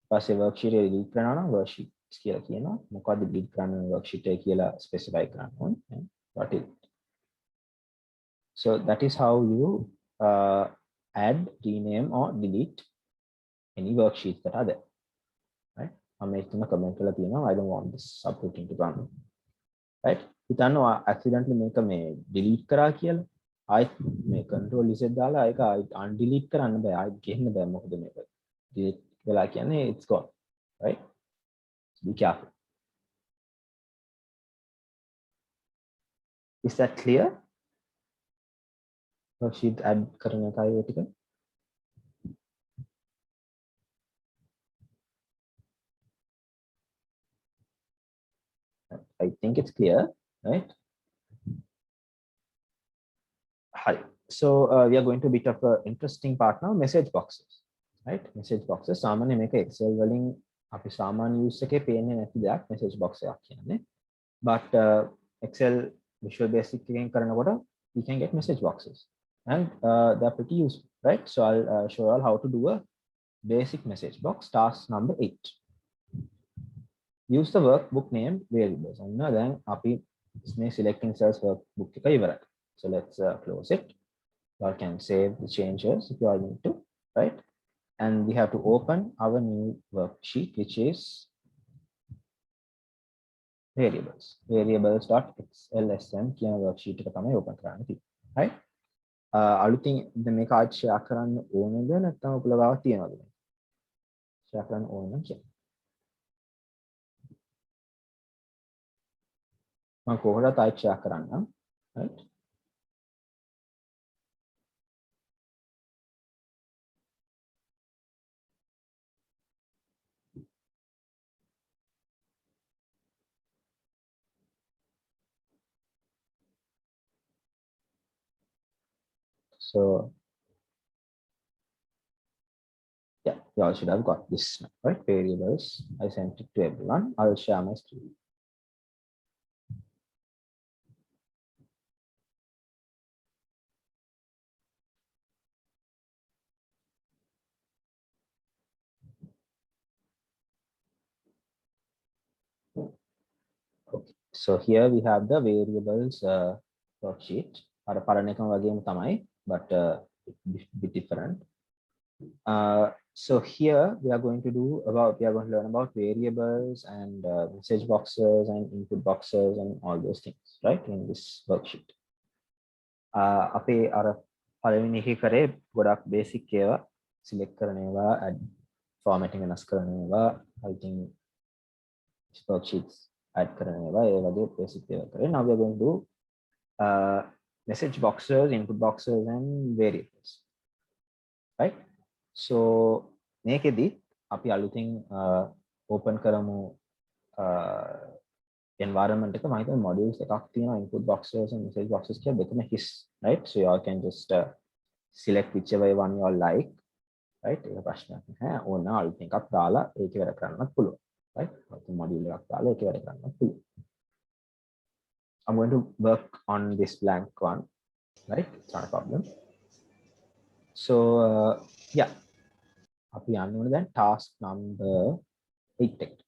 පස්සේ worksheet එක delete කරනවා නම් worksheets කියලා කියනවා. මොකද්ද delete කරන්න worksheet එක කියලා specify කරන්න ඕනේ. What is it? So that is how you add, rename or delete any worksheets that are there. Right? I'm making a comment I don't want this subroutine to run. Right? හිතන්න accidentally මේක මේ delete කරා කියලා ආයෙත් මේ control Z දාලා ඒක undelete කරන්න බෑ. ආයෙත් ගේන්න බෑ මොකද මේක. delete වෙලා කියන්නේ it's gone. Right? So be careful. Is that clear? Worksheet add කරන එකයි ඒ ටික. I think it's clear, right? Hi. So we are going to a bit of an interesting part now, message boxes, right? Message boxes. सामान्य මේක Excel වලින් අපි සාමාන්‍ය use එකේ පේන්නේ නැති දෙයක් message box එකක් කියන්නේ. But Excel Visual Basic එකෙන් කරනකොට we can get message boxes. And they're pretty useful, right? So I'll show you all how to do a basic message box. Task number 8. Use the workbook name variables. And then අපි මේ selecting cells workbook එක ඉවරයි. So let's close it. You all can save the changes if you all need to, right? and we have to open our new worksheet, which is variables.xlsm කියන worksheet එක තමයි open කරන්න තියෙන්නේ. right? අලුතින් මේක ආයෙත් share කරන්න ඕනද නැත්නම් ඔයගොල්ලෝ ගාව තියනවද? share කරන්න ඕන නම් කියන්න. මම කොහොමද ආයෙත් share කරන්නම්. right? So yeah, you all should have got this now, right? Variables. I sent it to everyone. I will share my screen. Okay. So here we have the variables worksheet. අර පරණ එකම වගේම තමයි, but bit different. So here we are going to learn about variables and message boxes and input boxes and all those things, right, in this worksheet. අපේ අර පළවෙනි එකේ කරේ ගොඩක් basic ඒවා select කරන ඒවා, add formatting වෙනස් කරන ඒවා, I think worksheets add කරන ඒවා, ඒ වගේ basic ඒවා කරේ. Now we are going to do message boxes, input boxes and variables, right? So මේකෙදි අපි අලුතින් open කරමු environment එක. මම හිතන්නේ modules එකක් තියෙනවා, input boxes and message boxes කියලා දෙකම his, right? So you all can just select whichever one you all like, right? ඒක ප්‍රශ්නයක් නැහැ. ඕන අලුතින් එකක් දාලා ඒක වැඩ කරන්නත් පුළුවන්, right? අලුතින් module එකක් දාලා ඒක වැඩ කරන්නත් පුළුවන්. I'm going to work on this blank one, right? It's not a problem. So yeah, අපි යන්න ඕනේ දැන් task number 8 එකට.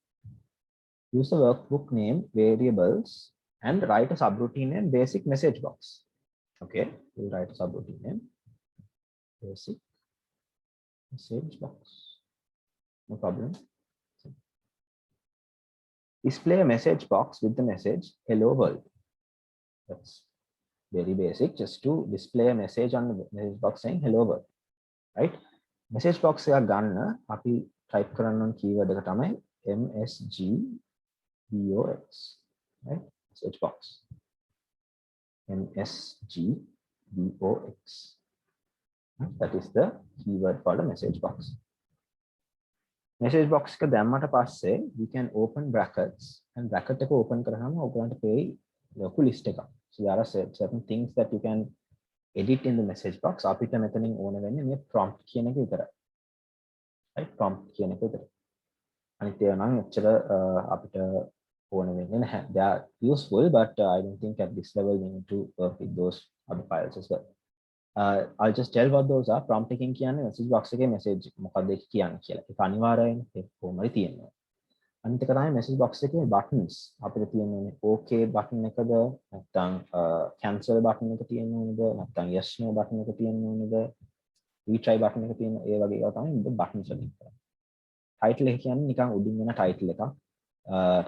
Use the workbook name variables and write a subroutine name basic message box. Okay, we'll write a subroutine name basic message box. No problem. Display a message box with the message hello world. That's very basic, just to display a message on the message box saying hello world, right? Message box එක ගන්න අපි type කරන්න ඕන keyword එක තමයි msgbox, right? Message box msgbox, that is the keyword for the message box. Message box එක දැම්මට පස්සේ we can open brackets and bracket එක open කරාම ඔයගොල්ලන්ට පෙයි ලොකු list එකක්. So there are certain things that you can edit in the message box. අපිට මෙතනින් ඕන වෙන්නේ මේ prompt කියන එක විතරයි, right? Prompt කියන එක විතරයි. අනිත් ඒවා නම් එච්චර අපිට ඕන වෙන්නේ නැහැ. They are useful, but I don't think at this level we need to work with those other files as well. I'll just tell what those are. Prompt එකෙන් කියන්නේ message box එකේ message මොකක්ද කියන්නේ කියලා. ඒක අනිවාර්යයෙන් ඒක කොහොමද තියෙනවා. අනිත් එක තමයි message box එකේ buttons. අපිට තියෙන්නේ okay button එකද නැත්නම් cancel button එක තියෙන්න ඕනද නැත්නම් yes no button එක තියෙන්න ඕනද retry button එක තියෙන ඒ වගේ ඒවා තමයි buttons වලින් කරන්නේ. title එක කියන්නේ නිකන් උඩින් වෙන title එකක්.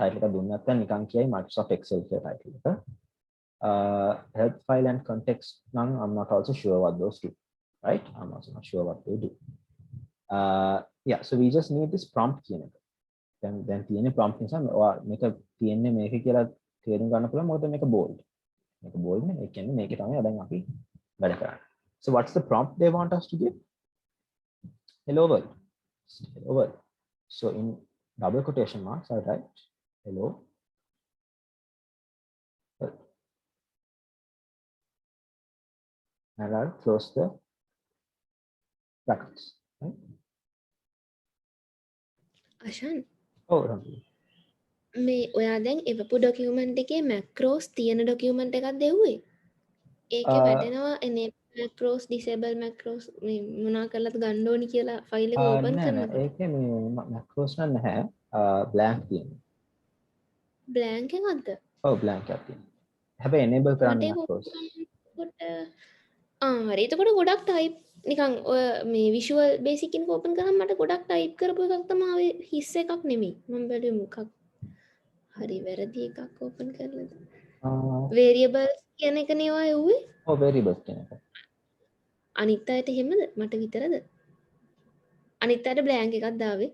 title එක දුන්න නැත්නම් නිකන් කියයි Microsoft Excel කියලා title එක. Help file and context නම් I'm not also sure what those do, right? I'm also not sure what they do. Yeah, so we just need this prompt කියන එක. දැන් තියෙන්නේ prompt නිසා මේක තියෙන්නේ මේක කියලා තේරුම් ගන්න පුළුවන්. මොකද මේක bold. මේක bold නේ. ඒ කියන්නේ මේකේ තමයි දැන් අපි වැඩ කරන්නේ. So what's the prompt they want us to give? Hello world. Hello world. So in double quotation marks I'll write hello world. And I'll close the brackets, right? අශන් Oh, මේ ඔයා දැන් එවපු ඩොකියුමන්ට් එකේ මැක්‍රෝස් තියෙන ඩොකියුමන්ට් එකක් දෙව්වේ. ඒකේ වැටෙනවා enable macros disable macros මේ මොනවා කරලාද ගන්න ඕනි කියලා ෆයිල් එක ඕපන් කරනකොට. ඒකේ මේ macros නම් නැහැ. blank තියෙනවා. blank එකක්ද? ඔව් blank එකක් තියෙනවා. හැබැයි enable කරන්න macros. හරි. එතකොට ගොඩක් type නිකන් ඔය මේ විෂුවල් බේසික් එකක ඕපන් කරාම මට ගොඩක් ටයිප් කරපු එකක් තමයි ආවේ හිස් එකක් නෙමෙයි මම බැලුවේ මොකක් හරි වැරදි එකක් ඕපන් කරලාද variables කියන එක නේ ඔය යුවේ ඔව් variables කියන එක. අනිත් අයට එහෙමද මට විතරද අනිත් අයට බ්ලැන්ක් එකක් දාවේ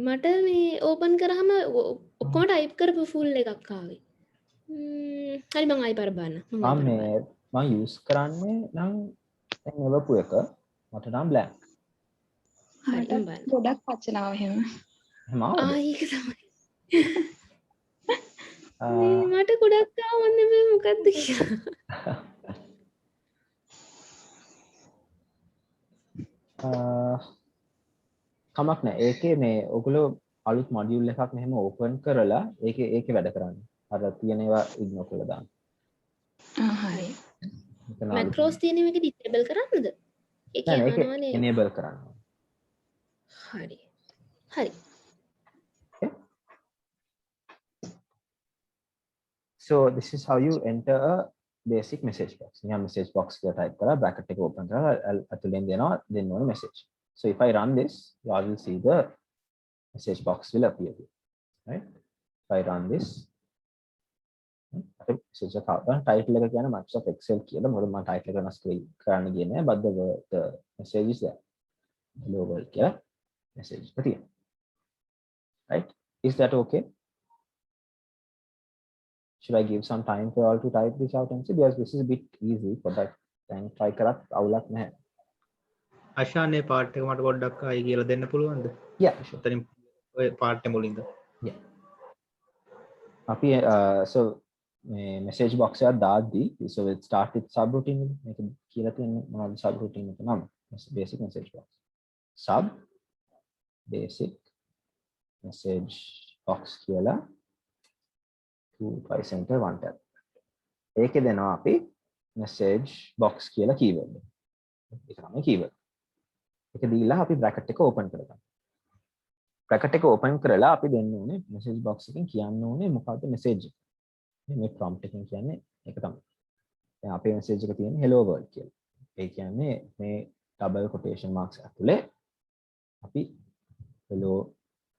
මට මේ ඕපන් කරාම ඔක්කොම ටයිප් කරපු ෆුල් එකක් ආවේ හරි මං ආයි පාර බලන්න මම යූස් කරන්නේ නම් දැන් එවපු එක මට නම් blank. හරි මම බලන්න ගොඩක් වචනාව එහෙම. එහෙම ආවද? ඒක තමයි මට ගොඩක් ආවන්නේ මේ මොකද්ද කියලා. කමක් නැහැ. ඒකේ මේ ඔයගොල්ලෝ අලුත් මොඩියුල් එකක් මෙහෙම ඕපන් කරලා ඒකේ වැඩ කරන්න. අර තියෙන ඒවා ඉග්නෝර් කරලා දාන්න. හරි. මැක්‍රෝස් තියෙන එක ඩිසේබල් කරන්නද? ඒක යනවනේ. enable කරන්න. හරි. හරි. So this is how you enter a basic message box. නිකන් message box කියලා type කරලා bracket එක open කරලා අතුලෙන් දෙන්න ඕන message. So if I run this, you all will see the message box will appear here. Right? If I run this, message එක title එක කියන Microsoft Excel කියලා මොකද මම title එක වෙනස් කරන්න ගියේ නෑ but the message is there. Hello world කියලා message එක තියෙනවා. Right? Is that okay? Should I give some time for all to type this out and see? Because this is a bit easy for that. Then try කරත් අවුලක් නැහැ. අශානේ part එක මට පොඩ්ඩක් ආයි කියලා දෙන්න පුළුවන්ද? Yeah, sure. එතනින් ඔය පාර්ට් එක මුලින්ද? Yeah. අපි so මේ message box එකක් දාද්දී so it start with subroutine මේක කියලා තියෙන්නේ මොනවද subroutine එක නම basic message box. Sub basic message box කියලා 2 center 1 tab. ඒකේ දෙනවා අපි message box කියලා keyword. ඒක තමයි keyword. ඒක දීලා අපි bracket එක open කරගන්න. bracket එක open කරලා අපි දෙන්න ඕනේ message box එකෙන් කියන්න ඕනේ මොකද්ද message එක. මේ prompt එකෙන් කියන්නේ ඒක තමයි. දැන් අපේ message එක තියෙන්නේ hello world කියලා. ඒ කියන්නේ මේ double quotation marks ඇතුලේ අපි hello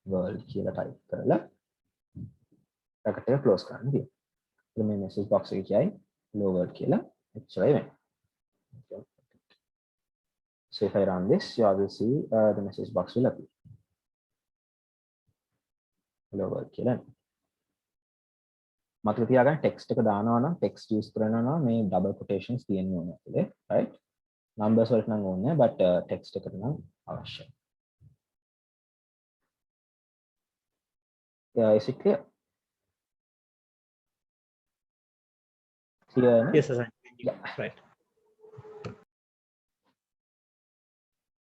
world කියලා type කරලා bracket එක close කරන්න තියෙනවා. එතන මේ message box එක කියයි hello world කියලා එච්චරයි වෙන්නේ. So if I run this, you all will see the message box will appear. Hello world කියලා. මතක තියාගන්න text එක දානවා නම් text use කරනවා නම් මේ double quotations තියෙන්න ඕනේ ඇතුලේ, right? Numbers වලට නම් ඕනේ නැහැ, but text එකට නම් අවශ්‍යයි. Yeah, is it clear? Clear? Yes, sir. Yeah. Right.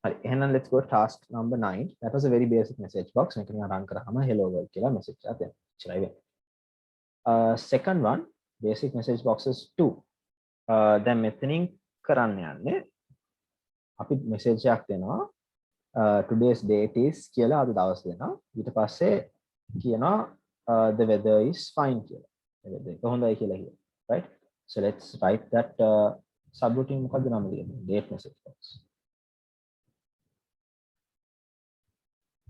Right, එහෙනම් let's go task number 9. That was a very basic message box. මේක නිකන් run කරාම hello world කියලා message එකක් එනවා. එච්චරයි වෙන්නේ. Second one, basic message boxes 2. දැන් මෙතනින් කරන්න යන්නේ අපි message එකක් දෙනවා. Today's date is කියලා අද දවස් දෙනවා. ඊට පස්සේ කියනවා the weather is fine කියලා. weather එක හොඳයි කියලා කියනවා. Right? So let's write that subroutine මොකක්ද නම දෙන්නේ? Date message box.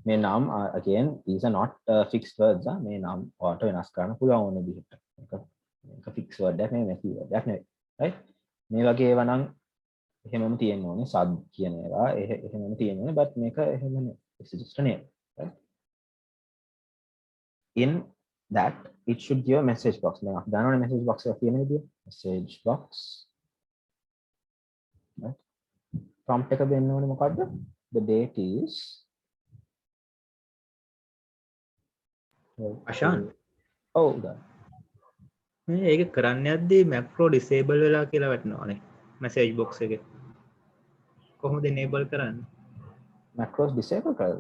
මේ නම් again these are not fixed words මේ නම් ඔයාලට වෙනස් කරන්න පුළුවන් ඕන විදිහට මේක fixed word එකක් නෙවෙයි keyword එකක් නෙවෙයි right මේ වගේ ඒවා නම් එහෙමම තියෙන්න ඕනේ sub කියන ඒවා එහෙමම තියෙන්න ඕනේ but මේක එහෙම නෙවෙයි it's just a name right in that it should give a message box දැන් අපි දන්නවනේ message box එක කියන විදිය message box right prompt එක දෙන්න ඕනේ මොකද්ද the date is අශාන් ඔව් මේ ඒක කරන්න යද්දී මැක්‍රෝ ඩිසේබල් වෙලා කියලා වැටෙනවානේ මැසේජ් බොක්ස් එකේ කොහොමද enable කරන්නේ macros disable කරද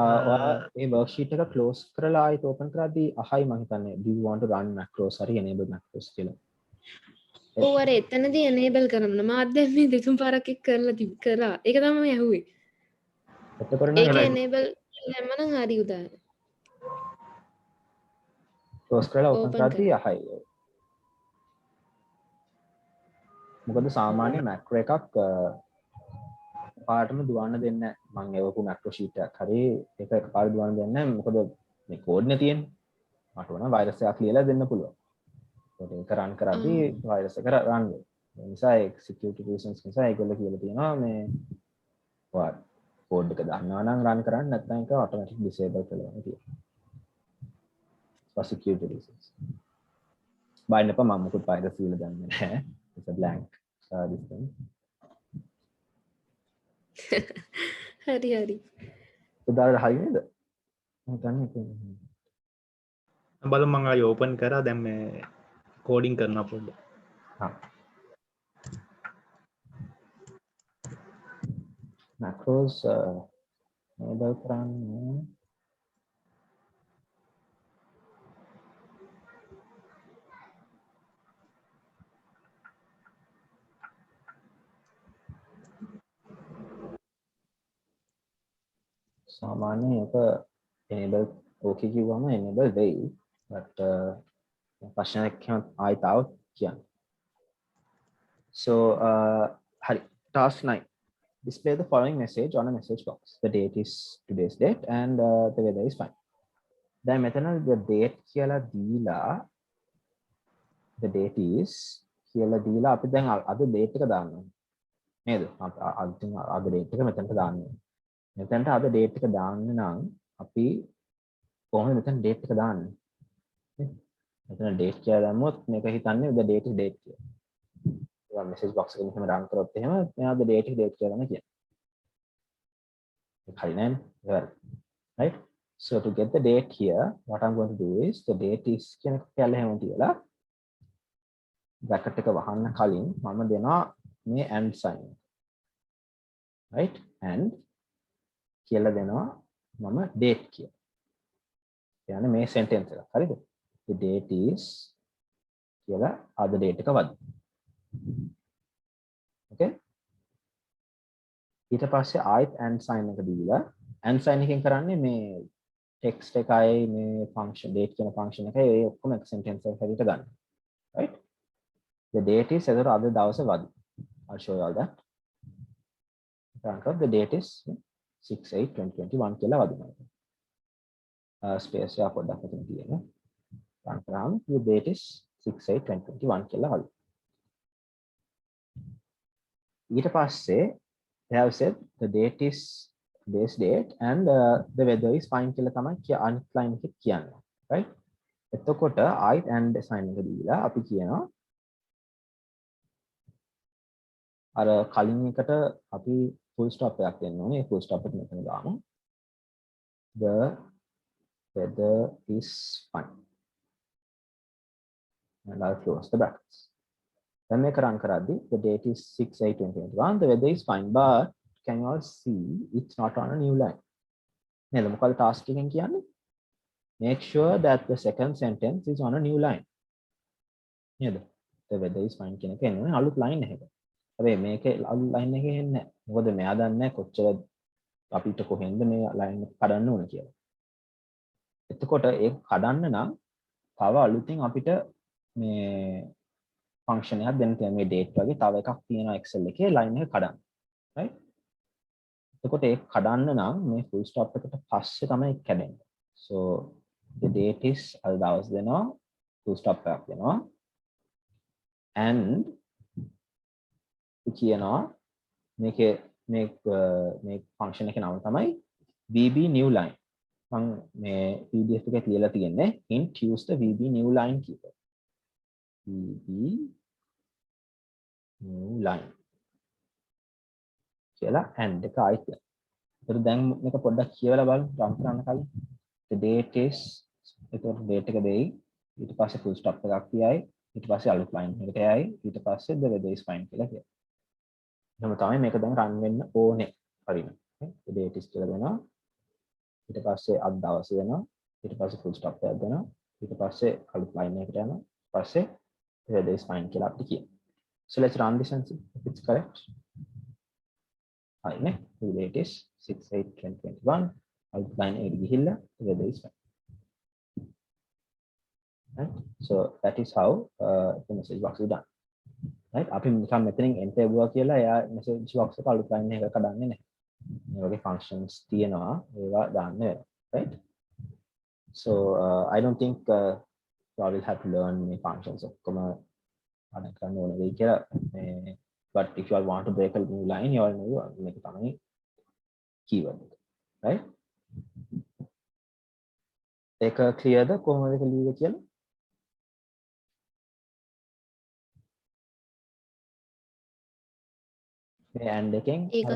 ඔයා මේ worksheet එක close කරලා ආයෙත් open කරද්දී අහයි මම හිතන්නේ do you want to run macros හරි enable macros කියලා ඔව් අර එතනදී enable කරන්න මාත් දැන් මේ දෙතුන් පාරක් එක් කරා ඒක තමයි මම ඇහුවේ එතකොට නම් ඒක enable දැම්මනම් හරි උදාහරණ close කරලා open කරද්දී අහයි මොකද සාමාන්‍ය macro එකක් පාටම දුවන්න දෙන්නේ නැහැ. මම එවපු macro sheet එකක් හරි ඒක එකපාර දුවන්න දෙන්නේ නැහැ. මොකද මේ කෝඩ් නේ තියෙන්නේ. මට ඕන වෛරස් එකක් ලියලා දෙන්න පුළුවන්. ඒක රන් කරද්දී වෛරස් එක රන් වෙනවා. ඒ නිසා ඒ security reasons නිසා ඒගොල්ලෝ කියලා තියෙනවා මේ ඔයාලා කෝඩ් එක දන්නවා නම් රන් කරන්න නැත්නම් ඒක automatic disable කරනවා කියලා. for security reasons. බයින්න එපා මම මොකද වෛරස් ලියලා දන්නේ නැහැ. it's a blank this thing. හරි හරි. උදාහරණ හරි නේද? මම දන්නේ බලමු මම ආයෙ ඕපන් කරා දැන් මේ කෝඩින් කරනවා පොඩ්ඩක්. හා. macros enable කරන්න සාමාන්‍ය එක enable okay කිව්වම enable වෙයි but ප්‍රශ්නයක් ආයෙත් આવුත් කියන්නේ so hari task 9 display the following message on a message box the date is today's date and the weather is fine දැන් මෙතන the date කියලා දීලා the date is කියලා දීලා අපි දැන් අද date එක දානවා නේද අද date එක මෙතනට දාන්නේ මෙතනට අද date එක දාන්න නම් අපි කොහොමද මෙතන date එක දාන්නේ මෙතන date කියලා දැම්මොත් මේක හිතන්නේ the date is date කියලා ඒවා message box එකෙන් එහෙම run කරොත් එහෙම මෙයා the date is date කියලා තමයි කියන්නේ ඒක හරි නේද right so to get the date here what I'm going to do is the date is කියන එක කියලා එහෙම තියලා bracket එක වහන්න කලින් මම දෙනවා මේ and sign right and කියලා දෙනවා මම date කියලා. يعني මේ sentence එක. හරිද? The date is කියලා අද date එක වද. Okay? ඊට පස්සේ ආයෙත් and sign එක දීලා and sign එකෙන් කරන්නේ මේ text එකයි මේ function date කියන function එකයි ඒ ඔක්කොම එක sentence එකක් හැටියට ගන්න. Right? The date is එතකොට අද දවසේ වද. I'll show you all that. The date is 6/8/2021 කියලා වදිනවා. ස්පේස් එක පොඩ්ඩක් මෙතන තියෙනවා. run කරාම the date is 6/8/2021 කියලා වදිනවා. ඊට පස්සේ they have said the date is today's date and the weather is fine කියලා තමයි අනිත් line එකේ කියන්නේ. right? එතකොට I and sign එක දීලා අපි කියනවා අර කලින් එකට අපි full stop එකක් දෙන්න ඕනේ. ඒ full stop එක මෙතන දාමු. The weather is fine. And I'll close the brackets. Then මේක run කරද්දී the date is 6/8/2021. The weather is fine, but can you all see it's not on a new line? නේද? මොකද task එකෙන් කියන්නේ? Make sure that the second sentence is on a new line. නේද? The weather is fine කියන එක එන්නේ අලුත් line එකක. හැබැයි මේකේ අලුත් line එකේ එන්නේ නැහැ. මොකද මෙයා දන්නේ කොච්චර අපිට කොහෙන්ද මේ line එක කඩන්න ඕන කියලා. එතකොට ඒක කඩන්න නම් තව අලුතින් අපිට මේ function එකක් දෙන්න තියෙනවා. මේ date වගේ තව එකක් තියෙනවා Excel එකේ line එක කඩන්න. right? එතකොට ඒක කඩන්න නම් මේ full stop එකට පස්සේ තමයි කැඩෙන්නේ. so the date is අද දවස් දෙනවා full stop එකක් දෙනවා and කියනවා මේකේ මේ function එකේ නම තමයි VB new line. මම මේ PDF එකේ තියලා තියෙන්නේ int use the VB new line කියලා. VB new line කියලා and එක ආයිත්. ඒතර දැන් මේක පොඩ්ඩක් කියවලා බලමු run කරන්න කලින්. the date is ඒතර date එක දෙයි ඊට පස්සේ full stop එකක් තියයි ඊට පස්සේ අලුත් line එකට යයි ඊට පස්සේ the weather is fine කියලා කියනවා. එහෙනම් තමයි මේක දැන් run වෙන්න ඕනේ. හරිද? the date is කියලා දෙනවා. ඊට පස්සේ අද දවස වෙනවා. ඊට පස්සේ full stop එකක් දෙනවා. ඊට පස්සේ අලුත් line එකකට යනවා. ඊට පස්සේ the weather is fine කියලා අපිට කියනවා. So let's run this and see if it's correct. හරිනේ. the date is 6/8/2021. අලුත් line එකට ගිහිල්ලා the weather is fine. Right? So that is how the message box is done. right අපි නිකන් මෙතනින් enter එවුවා කියලා එයා message box එක අලුත් line එක කඩන්නේ නැහැ. මේ වගේ functions තියෙනවා ඒවා දාන්න වෙනවා, right? So I don't think you all will have to learn මේ functions ඔක්කොම අඩ කරන්න ඕන වෙයි කියලා මේ but if you all want to break a new line you all know මේක තමයි keyword එක, right? ඒක clear ද කොහොමද ඒක ලියුවේ කියලා? මේ and එකෙන් ඒක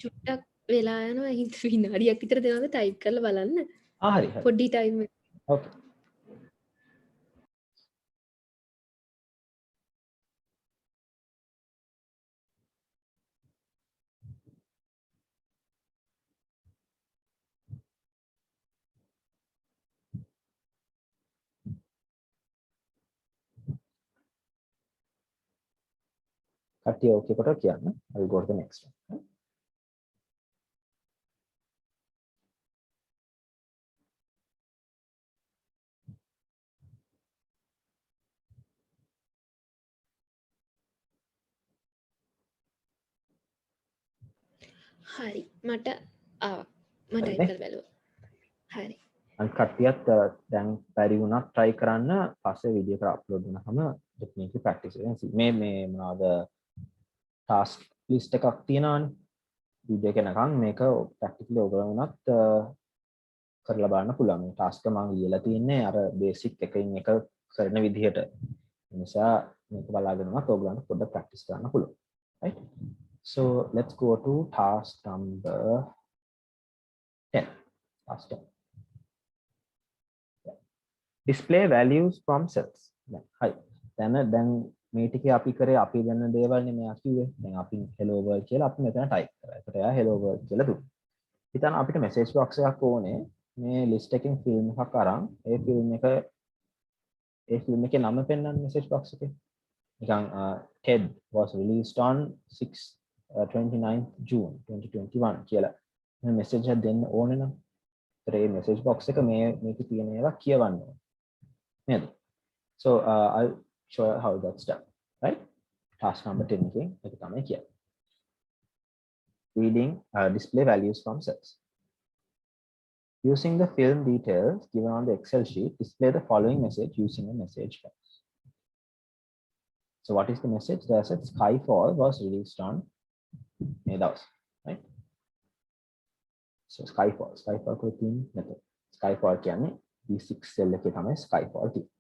චුට්ටක් වෙලා යනවා හිත විනාඩියක් විතර දෙනවද ටයිප් කරලා බලන්න හරි හරි පොඩි ටයිම් okay කට්ටිය okay කොට කියන්න I will go to the next one. හරි මට ආවා මම ටයිප් කරලා බැලුවා හරි අනිත් කට්ටියත් දැන් බැරි වුණත් try කරන්න පස්සේ වීඩියෝ එක අප්ලෝඩ් වුණාම definitely practice කරන්න. මේ මොනවාද task list එකක් තියෙනවානේ. වීඩියෝ එක එනකන් මේක practically ඔයගොල්ලෝ වුණත් කරලා බලන්න පුළුවන්. මේ task එක මම ලියලා තින්නේ අර basic එකකින් එක කරන විදිහට. ඒ නිසා මේක බලාගෙන වුණත් ඔයගොල්ලන්ට පොඩ්ඩක් practice කරන්න පුළුවන්. Right? So let's go to task number 10. Task 10. Display values from cells. හරි. දැන් මේ ටිකේ අපි කරේ අපි දන්න දේවල් නේ මෙයා කිව්වේ. දැන් අපි hello world කියලා අපි මෙතන type කරා. ඒකට එයා hello world කියලා දුන්නා. හිතන්න අපිට message box එකක් ඕනේ. මේ list එකෙන් film එකක් අරන් ඒ film එකේ නම පෙන්නන්න message box එකේ. නිකන් TED was released on 29th June 2021 කියලා. මේ message එක දෙන්න ඕනේ නම් ඒ message box එක මේකේ තියෙන ඒවා කියවන්න ඕනේ. නේද? So I'll show you how that's done, right? Task number 10 එකෙන් ඒක තමයි කියන්නේ. Reading display values from cells. Using the film details given on the Excel sheet, display the following message using a message box. So what is the message? There said Skyfall was released on May දවස්, right? So Skyfall කුලින් method. Skyfall කියන්නේ B6 cell එකේ තමයි Skyfall තියෙන්නේ.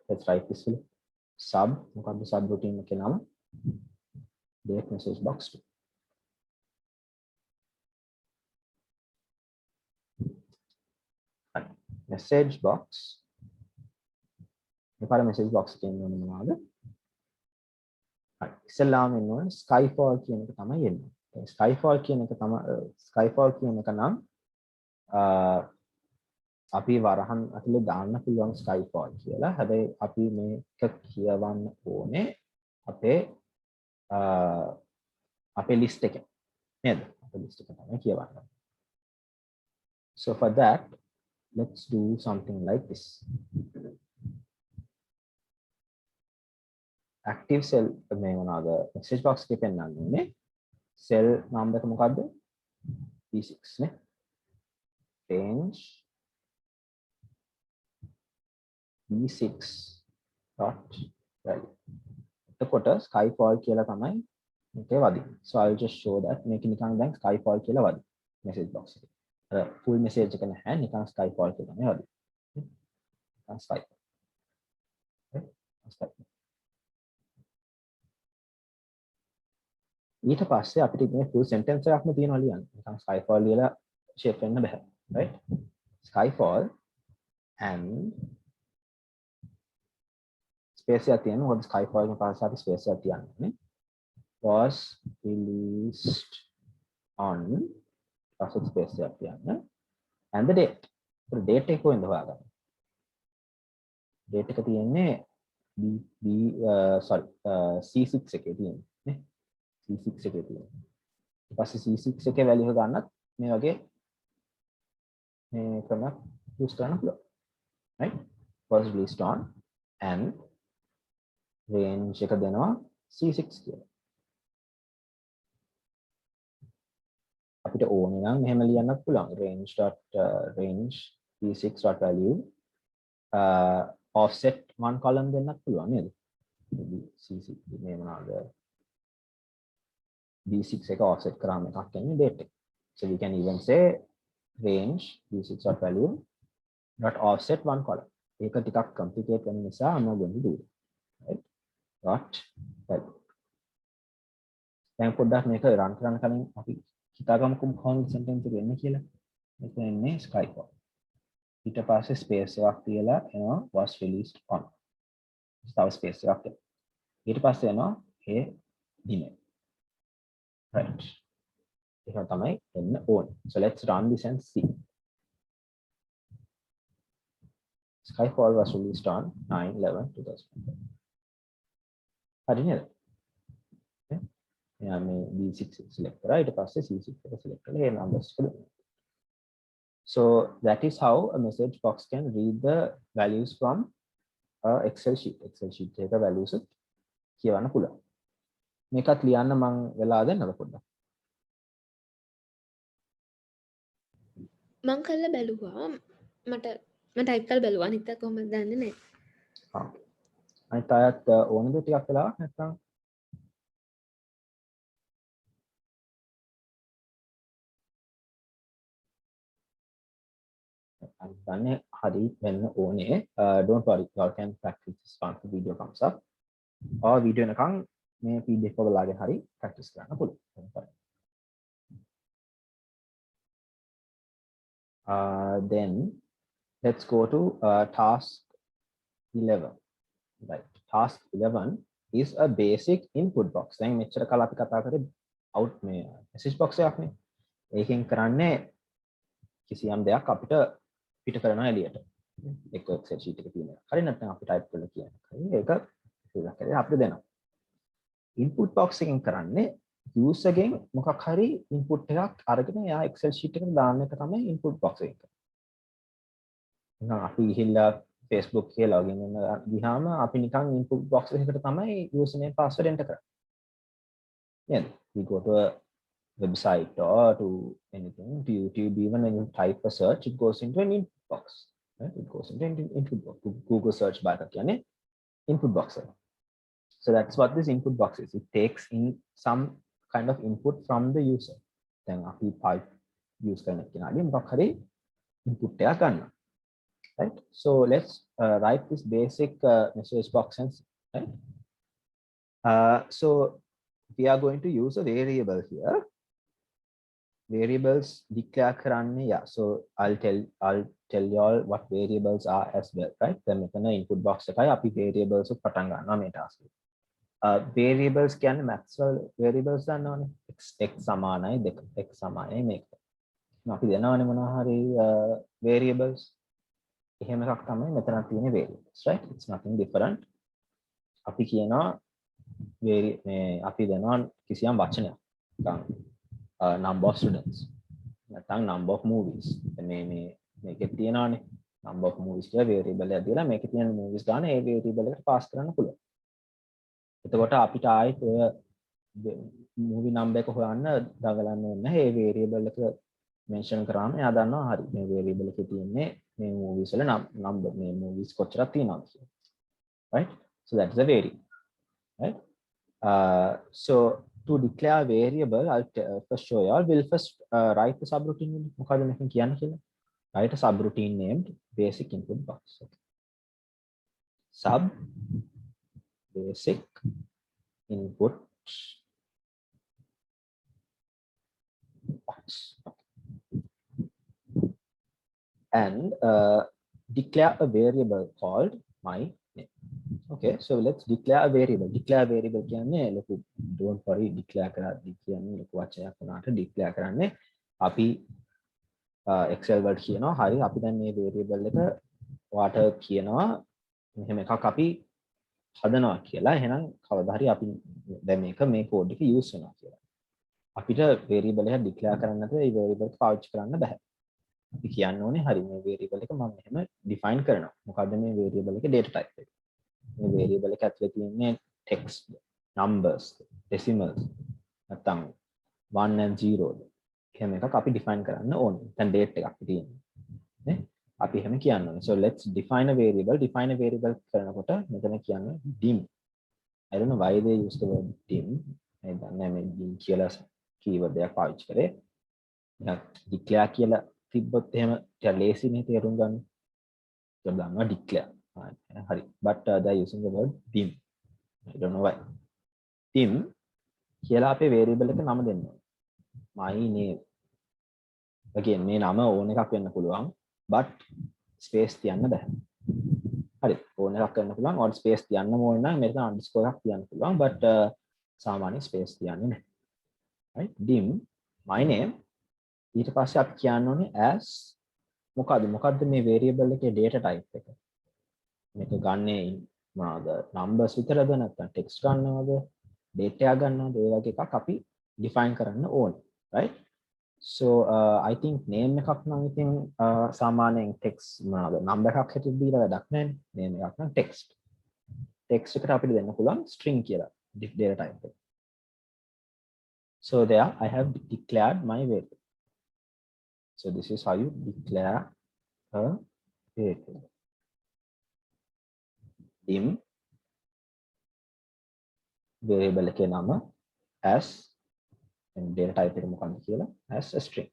Let's write this here. Sub මොකක්ද sub routine එකේ නම? Date message box 2. Message box. මෙපාර message box එකේ ඉන්නේ මොනවද? හරි. ඉස්සෙල්ලාම ඉන්නේ Skyfall කියන එක තමයි එන්නේ. Skyfall කියන එක නම් අපි වරහන් ඇතුලේ දාන්න පුළුවන් Skyfall කියලා. හැබැයි අපි මේක කියවන්න ඕනේ අපේ list එකෙන්. නේද? අපේ list එක තමයි කියවන්න. So for that, let's do something like this. Active cell මේ මොනවාද? message box එකේ පෙන්නන්න ඕනේ. cell නම් එක මොකද්ද? B6 නේ. range B6 dot value. එතකොට Skyfall කියලා තමයි මේකේ වදින්නේ. So I'll just show that මේක නිකන් දැන් Skyfall කියලා වදින message box එකේ. අර full message එක නැහැ නිකන් Skyfall කියලා තමයි වදින්නේ. නිකන් Skyfall. Skyfall. ඊට පස්සේ අපිට මේ full sentence එකක්ම තියෙනවා ලියන්න. නිකන් Skyfall කියලා shape වෙන්න බෑ. Right? Skyfall and space එකක් තියෙනවා. මොකද Skyfall එකේ පස්සේ අපි space එකක් තියන්නේ. Was released on පස්සේ space එකක් තියන්න. And the date. A date එක කොහෙන්ද හොයාගන්නේ? date එක තියෙන්නේ C6 එකේ තියෙන්නේ නේ. C6 එකේ තියෙන්නේ. ඊට පස්සේ C6 එකේ value එක ගන්නත් මේ වගේ මේ ක්‍රමයක් use කරන්න පුළුවන්. Right? Was released on and range එක දෙනවා C6 කියලා. අපිට ඕනේ නම් මෙහෙම ලියන්නත් පුළුවන්. range p6.value offset one column දෙන්නත් පුළුවන් නේද? c6 මේ මොනවාද? b6 එක offset කරාම එකක් එන්නේ date එක. So we can even say range p6.value dot offset one column. ඒක ටිකක් complicated වෙන නිසා I'm not going to do it. Right? dot value. දැන් පොඩ්ඩක් මේක run කරන්න කලින් අපි හිතාගමුකෝ කොහොමද sentence එක වෙන්නේ කියලා. මෙතන ඉන්නේ Skype. ඊට පස්සේ space එකක් තියලා එනවා was released on. තව space එකක් තියෙනවා. ඊට පස්සේ එනවා a email. Right. ඒක තමයි එන්න ඕනේ. So let's run this and see. Skyfall was released on 9/11/2000. හරි නේද? Yeah, मैं B6 select करा इट पास से C6 को select कर ले numbers को. So that is how a message box can read the values from a Excel sheet. Excel sheet එක values කියවන්න පුළුවන්. මේකත් ලියන්න මම වෙලා දෙන්නද පොඩ්ඩක්. මං කල්ලා බැලුවා මට ටයිප් කරලා බැලුවා අනිත් එක කොහොමද දන්නේ නැහැ. හා. අනිත් අයත් ඕනද ටිකක් වෙලා නැත්නම් දන්නේ හරි වෙන්න ඕනේ. Don't worry, you can practice this once the video comes up. or video එකකන් මේ PDF එක බලාගෙන හරි practice කරන්න පුළුවන්. Then let's go to task 11. Right, task 11 is a basic input box. දැන් මෙච්චර කාල අපි කතා කරේ out මේ message box එකක් නේ. ඒකෙන් කරන්නේ කිසියම් දෙයක් අපිට පිට කරනවා එළියට. එක Excel sheet එක තියෙනවා. හරි නැත්නම් අපි type කරලා කියන්නේ. හරි ඒක ඉතින් කරලා අපිට දෙනවා. input box එකෙන් කරන්නේ user ගෙන් මොකක් හරි input එකක් අරගෙන එයා Excel sheet එකට දාන්න එක තමයි input box එක. එහෙනම් අපි ගිහිල්ලා Facebook එකේ login වෙන ගියාම අපි නිකන් input box එකකට තමයි username password enter කරන්නේ. නේද? We go to a website or to anything, to YouTube, even when you type a search, it goes into an input box. Right? It goes into input box. Google search bar එකක් input box. So that's what this input box is. It takes in some kind of input from the user. Then අපි pipe use කරන කෙනාගේ මොකක් හරි input එකක් ගන්නවා. Right? So let's write this basic message box and right. So we are going to use a variable here. Variables declare karanne, yeah. So I'll tell you all what variables are as well, right? Then මෙතන input box එකයි අපි variables පටන් ගන්නවා මේ task එක. Variables කියන්නේ Maxwell variables දන්නවනේ. x සමානයි 2 x සමානයි මේක. අපි දන්නවනේ මොනවා හරි variables. එහෙම එකක් තමයි මෙතන තියෙන variables, right? It's nothing different. අපි කියනවා මේ අපි දන්නවා කිසියම් වචනයක්. Number of students. නැත්නම් number of movies. මේකේ තියෙනවානේ number of movies කියලා variable එකක් දීලා මේකේ තියෙන movies ගන්න ඒ variable එකට pass කරන්න පුළුවන්. එතකොට අපිට ආයෙත් ඔය movie number එක හොයන්න දඟලන්න ඕනේ නැහැ. ඒ variable එක mention කරාම එයා දන්නවා හරි මේ variable එකේ තියෙන්නේ මේ movies වල number මේ movies කොච්චරක් තියෙනවද කියලා. Right? So that's the variable. Right? So to declare variable, I'll first show you all. We'll first write the subroutine. මොකද මේකෙන් කියන්නේ කියලා. Write a subroutine named basic input box. Okay. Sub basic input box. And declare a variable called my name. Okay, so let's declare a variable. Declare a variable කියන්නේ ලොකු don't worry declare කරද්දී කියන්නේ ලොකු වචනයක් වුණාට declare කරන්නේ අපි Excel වලට කියනවා හරි අපි දැන් මේ variable එක ඔයාට කියනවා මෙහෙම එකක් අපි හදනවා කියලා. එහෙනම් කවදා හරි අපි දැන් මේක මේ code එක use වෙනවා කියලා. අපිට variable එක declare කරන්න නැතුව ඒ variable එක පාවිච්චි කරන්න බෑ. අපි කියන්න ඕනේ හරි මේ variable එක මම මෙහෙම define කරනවා. මොකද්ද මේ variable එකේ data type එක? මේ variable එක ඇතුලේ තියෙන්නේ text numbers decimals නැත්නම් 1 and 0 එහෙම එකක් අපි define කරන්න ඕනේ. දැන් date එකක් තියෙනවා. නේ? අපි එහෙම කියන්න ඕනේ. So let's define a variable. Define a variable කරනකොට මෙතන කියන්නේ dim. I don't know why they use the word dim. I don't know dim කියලා keyword එකක් පාවිච්චි කරේ. declare කියලා තිබ්බොත් එහෙම ටික lazy නේ තේරුම් ගන්න. ඒක බලනවා declare. හරි. But they are using the word dim. I don't know why. dim කියලා අපේ variable එක නම දෙන්න ඕනේ. my name. again මේ නම ඕන එකක් වෙන්න පුළුවන්. but space තියන්න බෑ. හරි. ඕන එකක් කරන්න පුළුවන්. or space තියන්න ඕන නම් මෙතන underscore එකක් තියන්න පුළුවන්. but සාමාන්‍ය space තියන්නේ නැහැ. right. dim my name ඊට පස්සේ අපි කියන්න ඕනේ as මොකද්ද මේ variable එකේ data type එක. මේක ගන්නේ මොනවාද? numbers විතරද නැත්නම් text ගන්නවද? data එක ගන්නවද? ඒ වගේ එකක් අපි define කරන්න ඕනේ. right. so I think name එකක් නම් ඉතින් සාමාන්‍යයෙන් text මොනවාද? number එකක් හැටියට දීලා වැඩක් නැහැ නේ. name එකක් නම් text. text එකට අපිට දෙන්න පුළුවන් string කියලා data type එක. so there I have declared my variable. So this is how you declare a variable. dim variable එකේ නම as and data type එක මොකක්ද කියලා as a string.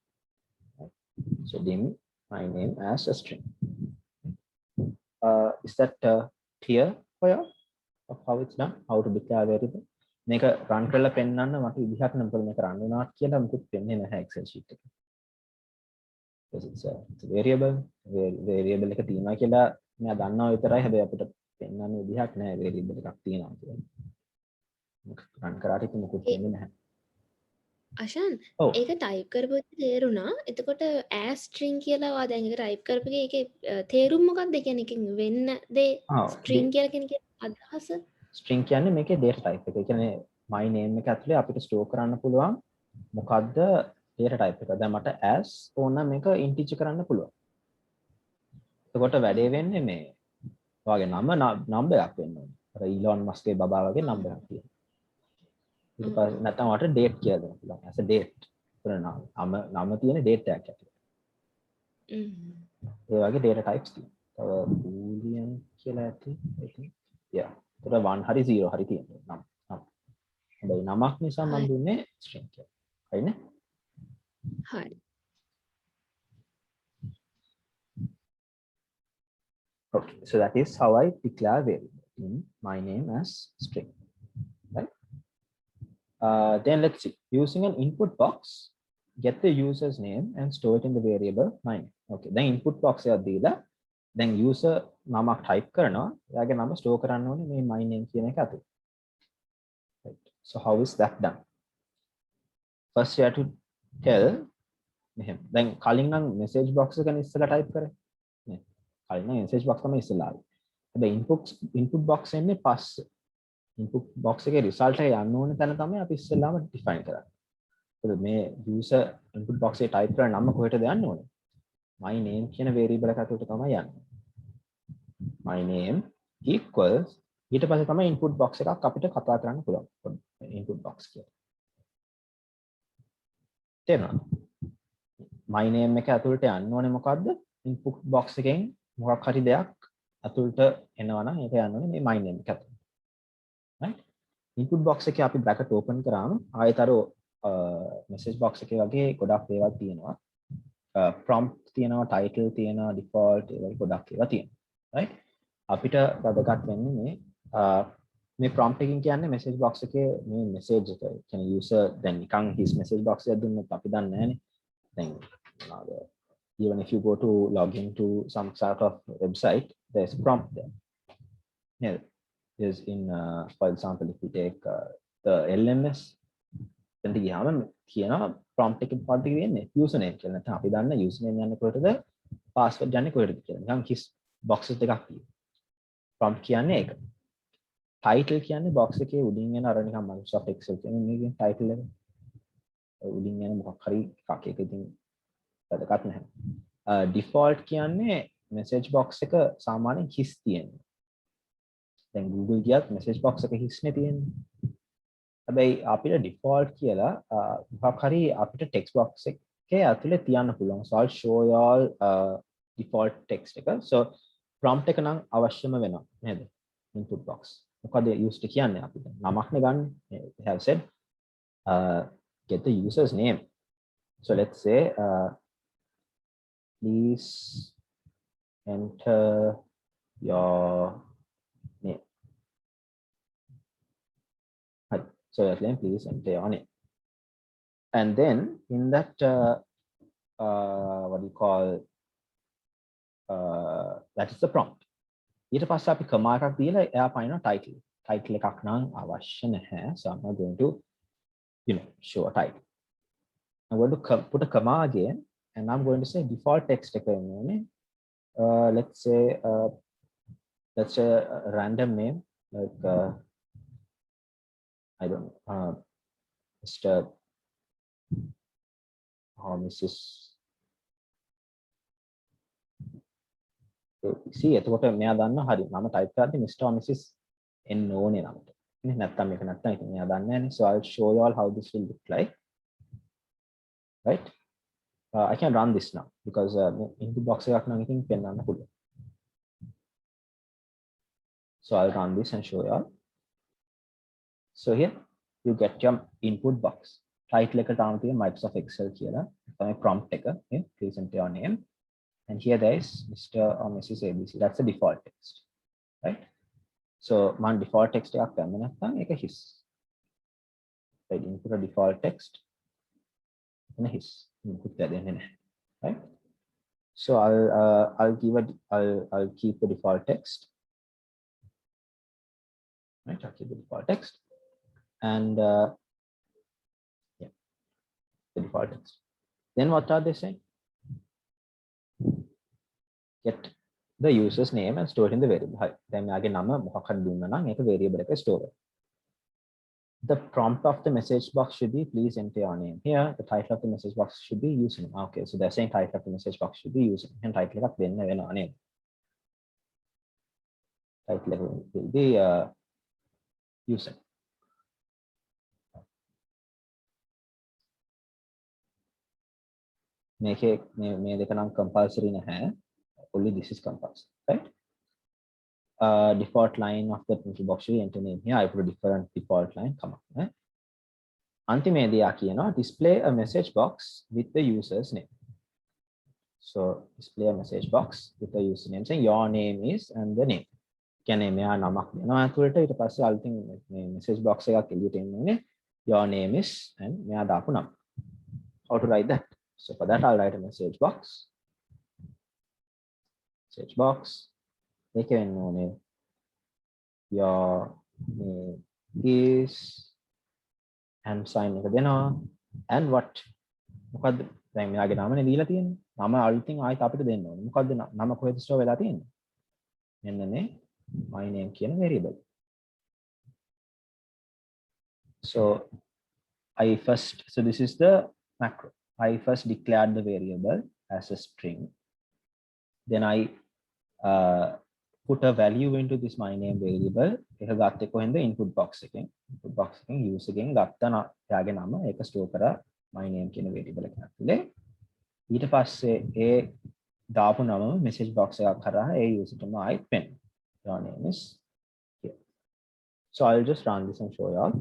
So dim my name as a string. Is that clear for you of how it's done? How to declare a variable? මේක run කරලා පෙන්නන්න මට විදිහක් නම් මොකද මේක run වෙනවා කියලා මොකුත් වෙන්නේ නැහැ Excel sheet එකේ. because it's a variable එක තියෙනවා කියලා මම දන්නවා විතරයි. හැබැයි අපිට පෙන්වන්න විදිහක් නැහැ variable එකක් තියෙනවා කියලා. රන් කරාට ඉතින් මොකුත් වෙන්නේ නැහැ. අෂන් ඒක ටයිප් කරපුවොත් තේරුණා. එතකොට as string කියලා ඔයා දැන් ඒක ටයිප් කරපුවේ ඒකේ තේරුම මොකක්ද? ඒ කියන්නේ එකකින් වෙන්න දේ string කියලා කියන අදහස. string කියන්නේ මේකේ data type එක. ඒ කියන්නේ my name එක ඇතුලේ අපිට store කරන්න පුළුවන් මොකද්ද data type එක. දැන් මට as ඕන නම් මේක integer කරන්න පුළුවන්. එතකොට වැඩේ වෙන්නේ මේ ඔයාගේ number එකක් වෙන්න ඕනේ. අර Elon Musk ගේ බබා වගේ number එකක් තියෙනවා. ඊට පස්සේ නැත්නම් ඔයාට date කියලා දෙන්න පුළුවන්. as a date. නම තියෙන date එකක් ඇතුලේ. ඒ වගේ data types තියෙනවා. තව boolean කියලා ඇති. ඒක. yeah. ඒතර 1 හරි 0 හරි තියෙනවා. නම්. හැබැයි නමක් නිසා මම දුන්නේ string කියලා. හරිනේ? හරි. Okay, so that is how I declare variable in my name as string, right? Then let's see. Using an input box, get the user's name and store it in the variable my name. Okay, then input box එක දීලා then user නමක් type කරනවා. එයාගේ නම store කරන්න ඕනේ මේ my name කියන එක ඇතුලේ. Right. So how is that done? First you have to tell මෙහෙම. දැන් කලින් නම් message box එකනේ ඉස්සෙල්ලා type කරේ. නේ. කලින් නම් message box තමයි ඉස්සෙල්ලා ආවේ. හැබැයි input box එන්නේ පස්සේ. input box එකේ result එක යන්න ඕනේ තැන තමයි අපි ඉස්සෙල්ලාම define කරන්නේ. ඒකද මේ user input box එකේ type කරන නම කොහෙටද යන්න ඕනේ? my name කියන variable එක ඇතුළට තමයි යන්නේ. my name equals ඊට පස්සේ තමයි input box එකක් අපිට කතා කරන්න පුළුවන්. input box කියලා. තේරුණාද? my name එක ඇතුළට යන්න ඕනේ මොකද්ද? input box එකෙන් මොකක් හරි දෙයක් ඇතුළට එනවා නම් ඒක යන්න ඕනේ මේ my name එක ඇතුළට. right? input box එකේ අපි bracket open කරාම ආයෙතර message box එකේ වගේ ගොඩක් දේවල් තියෙනවා. prompt තියෙනවා, title තියෙනවා, default ඒ වගේ ගොඩක් ඒවා තියෙනවා. right? අපිට වැදගත් වෙන්නේ මේ prompt එකකින් කියන්නේ message box එකේ මේ message එක. කියන්නේ user දැන් නිකන් his message box එක දුන්නොත් අපි දන්නේ නැහැනේ. Then even if you go to log into some sort of website, there's prompt there. Yeah, is in for example, if we take the LMS, then ගියාම කියනවා prompt එකේ මොකක්ද කියන්නේ username කියලා. නැත්නම් අපි දන්න username යන්නේ කොහෙටද, password යන්නේ කොහෙටද කියලා. නිකන් his boxes දෙකක් තියෙනවා. prompt කියන්නේ ඒක. title කියන්නේ box එකේ උඩින් එන අර නිකන් Microsoft Excel කියන්නේ මේකේ title එක. උඩින් යන මොකක් හරි එකක් එක ඉතින් වැදගත් නැහැ. default කියන්නේ message box එක සාමාන්‍යයෙන් his තියෙනවා. දැන් Google ගියත් message box එක his නේ තියෙන්නේ. හැබැයි අපිට default කියලා මොකක් හරි අපිට text box එකේ ඇතුලේ තියන්න පුළුවන්. So I'll show you all default text එක. So prompt එක නම් අවශ්‍යම වෙනවා නේද? Input box. මොකද use එක කියන්නේ අපිට නමක්නේ ගන්න. We have said get the user's name. So let's say please enter your name. Right. So again, please enter your name. And then in that what do you call that is the prompt. ඊට පස්සේ අපි comma එකක් දීලා එයා පයින්න title. Title එකක් නම් අවශ්‍ය නැහැ. So I'm not going to show a title. I'm going to put a comma again and I'm going to say default text එක එන්නේ. Let's say a random name like I don't know Mr. or Mrs. see එතකොට මෙයා දන්නවා හරි මම type කරද්දි Mr. or Mrs. එන්න ඕනේ නමට. නේ නැත්තම් මේක නැත්තම් ඉතින් මෙයා දන්නේ නැහැ නේ. So I'll show you all how this will look like. Right? I can run this now because input box එකක් නම් ඉතින් පෙන්වන්න පුළුවන්. So I'll run this and show you all. So here you get your input box. Title එක තාම තියෙන Microsoft Excel කියලා. තමයි prompt එක. Okay, please enter your name. And here there is Mr. or Mrs. ABC. That's the default text, right? So my default text එකක් ගන්න නැත්නම් ඒක his. Right, input a default text and his. Input දෙන්නේ නැහැ. Right? So I'll keep the default text. Right, I'll keep the default text and yeah, the default text. Then what are they saying? Get the user's name and store it in the variable. Hi, then again nama මොකක් හරි දුන්නා නම් ඒක variable එකේ store වෙනවා. The prompt of the message box should be please enter your name. Here the title of the message box should be username. Okay, so they're saying title of the message box should be username. And title එකක් දෙන්න වෙනවා නේද? Title එක will be user. මේකේ මේ දෙක නම් compulsory නැහැ. Only this is compulsory, right? Default line of the input box should enter name. Here I put a different default line. Come on. අන්තිමේදී ආ කියනවා display a message box with the user's name. So display a message box with the user name saying your name is and the name. කියන්නේ මෙයා නමක් දෙනවා ඇතුළට ඊට පස්සේ අලුතින් මේ message box එකක් එළියට එන්නේ your name is and මෙයා දාපු නම. How to write that? So for that I'll write a message box. Message box. මේක වෙන්න ඕනේ your name is and sign එක දෙනවා and what මොකද්ද දැන් මෙයාගේ නමනේ දීලා තියෙන්නේ නම අලුතින් ආයෙත් අපිට දෙන්න ඕනේ මොකද්ද නම කොහෙද ස්ටෝර් වෙලා තියෙන්නේ මෙන්න මේ my name කියන variable. So this is the macro. I first declared the variable as a string. Then I put a value into this my name variable. එක ගත්තේ කොහෙන්ද input box එකෙන්. Input box එකෙන් use එකෙන් ගත්ත යාගේ නම ඒක store කරා my name කියන variable එක ඇතුලේ. ඊට පස්සේ ඒ දාපු නම message box එකක් කරා ඒ user එකම ආයෙත් පෙන්න. Your name is here. So I'll just run this and show you all.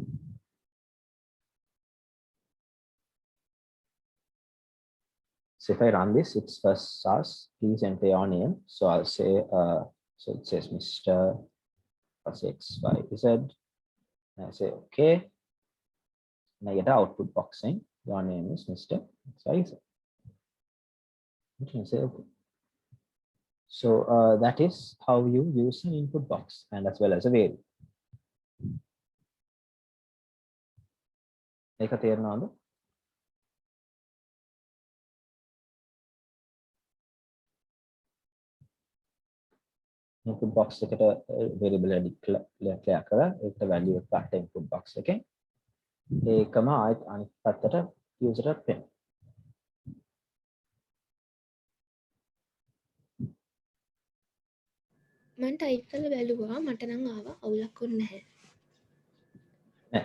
So if I run this, it's first says please enter your name. So I'll say so it says Mr. I'll say XYZ. And I say okay. And I get an output box saying your name is Mr. XYZ. You can say okay. So that is how you use an input box and as well as a variable. ඒක තේරෙනවද? Input box එකට variable declare කරලා ඒකට value එක ගන්න input box එකෙන් ඒකම ආයෙත් අනිත් පැත්තට user එකට දෙන්න. මම ටයිප් කරලා බැලුවා මට නම් ආවා අවුලක් වුණේ නැහැ.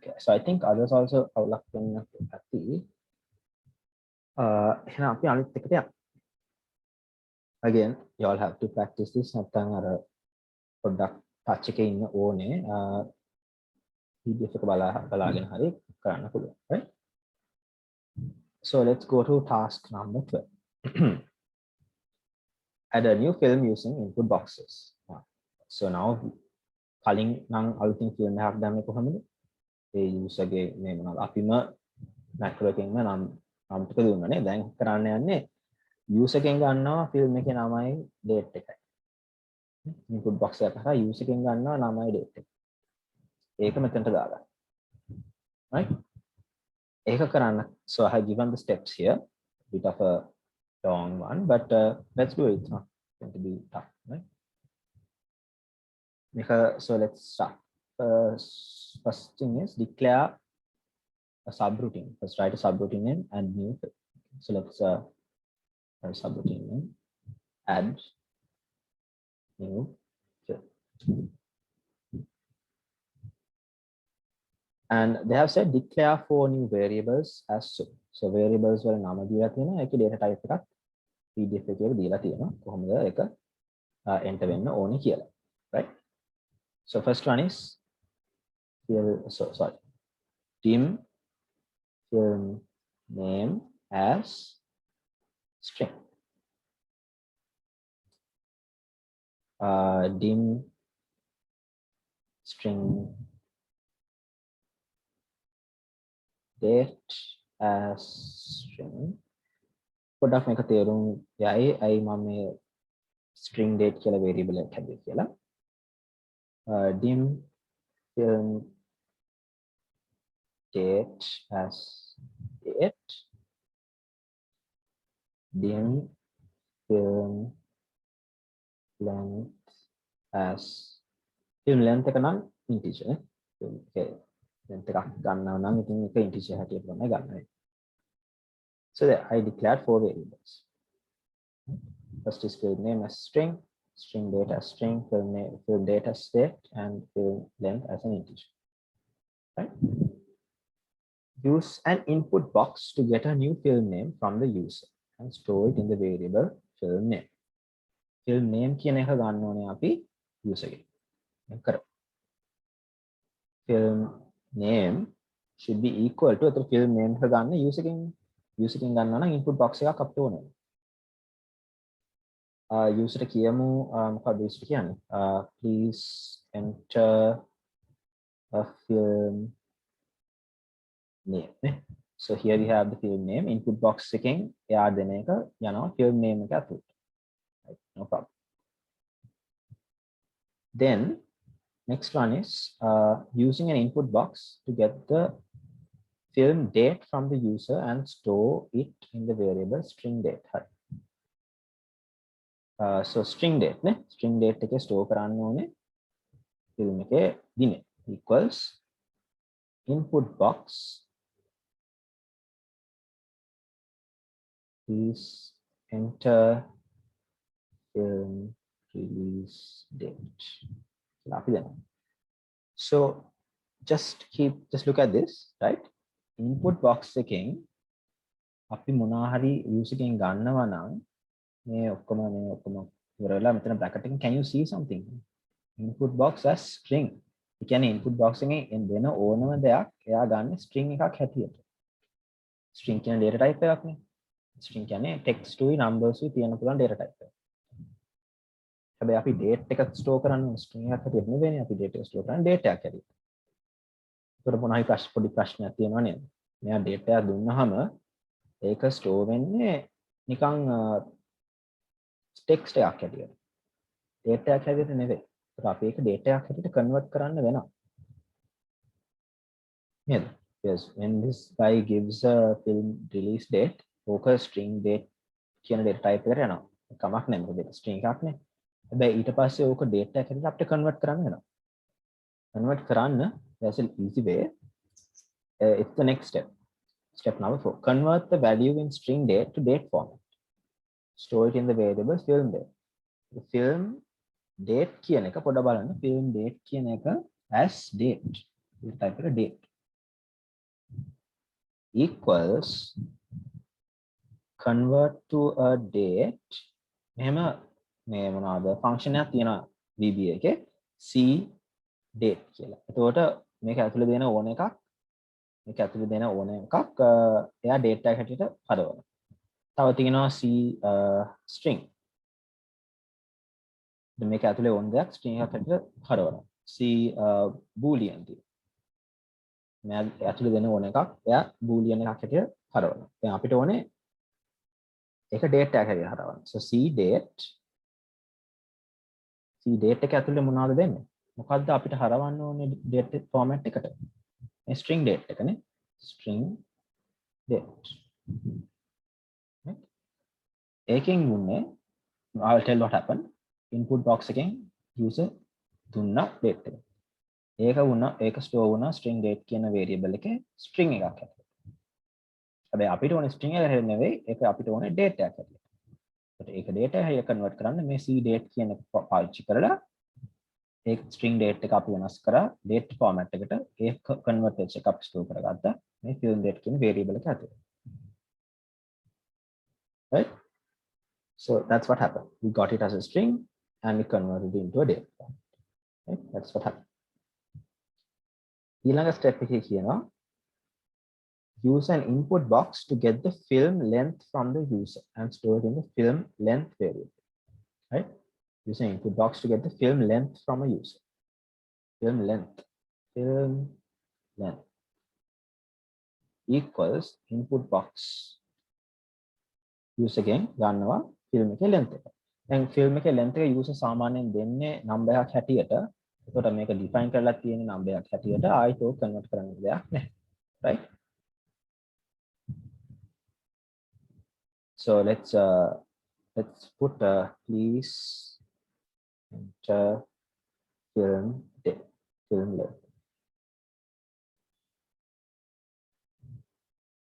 Okay, so I think others also අවුලක් වෙන්න ඇති. එහෙනම් අපි අනිත් එකට යමු. Again, you all have to practice this. නැත්නම් අර පොඩ්ඩක් touch එකේ ඉන්න ඕනේ. PDF එක බලාගෙන හරි කරන්න පුළුවන්. Right? So let's go to task number 12. Add a new film using input boxes. So now කලින් නම් අලුතින් ෆිල්ම් එකක් දාන්නේ කොහොමද? ඒ user ගේ මේ මොනවද? අපිම macro එකෙන්ම නම් ටික දුන්නනේ. දැන් කරන්න යන්නේ user එකෙන් ගන්නවා ෆිල්ම් එකේ නමයි date එකයි. input box එක කරා user එකෙන් ගන්නවා නමයි date එක. ඒක මෙතනට දාගන්න. Right? ඒක කරන්න. So I have given the steps here. Bit of a long one, but let's do it. It's not going to be tough, right? So let's start. First thing is declare a subroutine. Let's write a subroutine name and new field. So let's write a subroutine name, add new field. And they have said declare 4 new variables as so. So variables වල නම දීලා තියෙනවා. ඒකේ data type එකක් PDF එකේ දීලා තියෙනවා. කොහොමද ඒක enter වෙන්න ඕනේ කියලා. Right? So first one is dim film name as string. Dim string date as string. පොඩ්ඩක් මේක තේරුම් යයි අයි මම මේ string date කියලා variable එකක් හැදුවේ කියලා. Dim film date as date. Dim film length as film length එක නම් integer නේ. Okay. length එකක් ගන්නවා නම් ඉතින් ඒක integer හැටියට තමයි ගන්න. So there I declared 4 variables. First is film name as string, string date as string, film name, film date as date, and film length as an integer. Right? Use an input box to get a new film name from the user and store it in the variable film name. Film name කියන එක ගන්න ඕනේ අපි user ගෙන්. කරමු. Film name should be equal to the film name එක ගන්න user ගෙන් ගන්නවා නම් input box එකක් අපිට ඕනේ. user කියමු මොකක්ද user කියන්නේ? Please enter a film name. So here we have the film name. Input box එකෙන් එයා දෙන එක යනවා film name එක ඇතුළට. Right? No problem. Then next one is using an input box to get the film date from the user and store it in the variable string date. So string date ne string date එකේ store කරන්න ඕනේ film එකේ දින equals input box please enter film release date. So just look at this, right? Input box එකෙන් අපි මොනවා හරි user එකෙන් ගන්නවා නම් මේ ඔක්කොම ඉවරලා මෙතන bracket එකෙන් can you see something? Input box as string. ඒ කියන්නේ input box එකෙන් දෙන ඕනම දෙයක් එයා ගන්න string එකක් හැටියට. string කියන data type එකක් නේ. string කියන්නේ text උයි numbers උයි තියෙන පුළුවන් data type එකක්. හැබැයි අපි date එක store කරන්නේ string එකක් හැටියට නෙවෙයි අපි date එක store කරන්නේ data එකක් හැටියට. ඒකට මොනවායි පොඩි ප්‍රශ්නයක් තියෙනවා නේද? මෙයා data එක දුන්නාම ඒක store වෙන්නේ නිකන් text එකක් හැටියට. data එකක් හැටියට නෙවෙයි. ඒක අපි ඒක data එකක් හැටියට convert කරන්න වෙනවා. නේද? Yes, when this guy gives a film release date, ඕක string date කියන data type එකට යනවා. කමක් නැහැ මොකද ඒක string එකක් නේ. හැබැයි ඊට පස්සේ ඕක data එකක් හැටියට අපිට convert කරන්න වෙනවා. convert කරන්න there's an easy way. It's the next step. Step number 4. Convert the value in string date to date format. Store it in the variable film date. The film date කියන එක පොඩ බලන්න film date කියන එක as date. This type of date. equals convert to a date මෙහෙම මේ මොනවාද function එකක් තියෙනවා VBA එකේ c date කියලා. එතකොට මේක ඇතුලේ දෙන ඕන එකක් එයා date එක හැටියට හදවනවා. තව තියෙනවා c string. මේක ඇතුලේ ඕන දෙයක් string එකක් හැටියට හදවනවා. c boolean තියෙනවා. මේ ඇතුලේ දෙන ඕන එකක් එයා boolean එකක් හැටියට හදවනවා. දැන් අපිට ඕනේ ඒක date එකක් හැටියට හදවන්න. so c date එක ඇතුලේ මොනවද දෙන්නේ? මොකද්ද අපිට හරවන්න ඕනේ date format එකට? මේ string date එකනේ. string date. ඒකෙන් මුන්නේ I'll tell what happened. input box එකෙන් user දුන්නා date එක. ඒක store වුණා string date කියන variable එකේ string එකක් හැටියට. හැබැයි අපිට ඕනේ string එක හැටියට නෙවෙයි ඒක අපිට ඕනේ date එකක් හැටියට. ඒක data එක convert කරන්න මේ c date කියන පාවිච්චි කරලා ඒ string date එක අපි වෙනස් කරා date format එකට ඒ convert වෙච්ච එක අපි store කරගත්තා මේ film date කියන variable එක ඇතුලේ. Right? So that's what happened. We got it as a string and we converted it into a date. Right? That's what happened. ඊළඟ step එකේ කියනවා use an input box to get the film length from the user and store it in the film length variable. Right? Use an input box to get the film length from a user. Film length equals input box. Use again ගන්නවා film එකේ length එක. දැන් film එකේ length එක user සාමාන්‍යයෙන් දෙන්නේ number එකක් හැටියට. එතකොට මේක define කරලා තියෙන number එකක් හැටියට ආයෙත් ඒක convert කරන්න දෙයක් නැහැ. Right? So let's put please enter film length.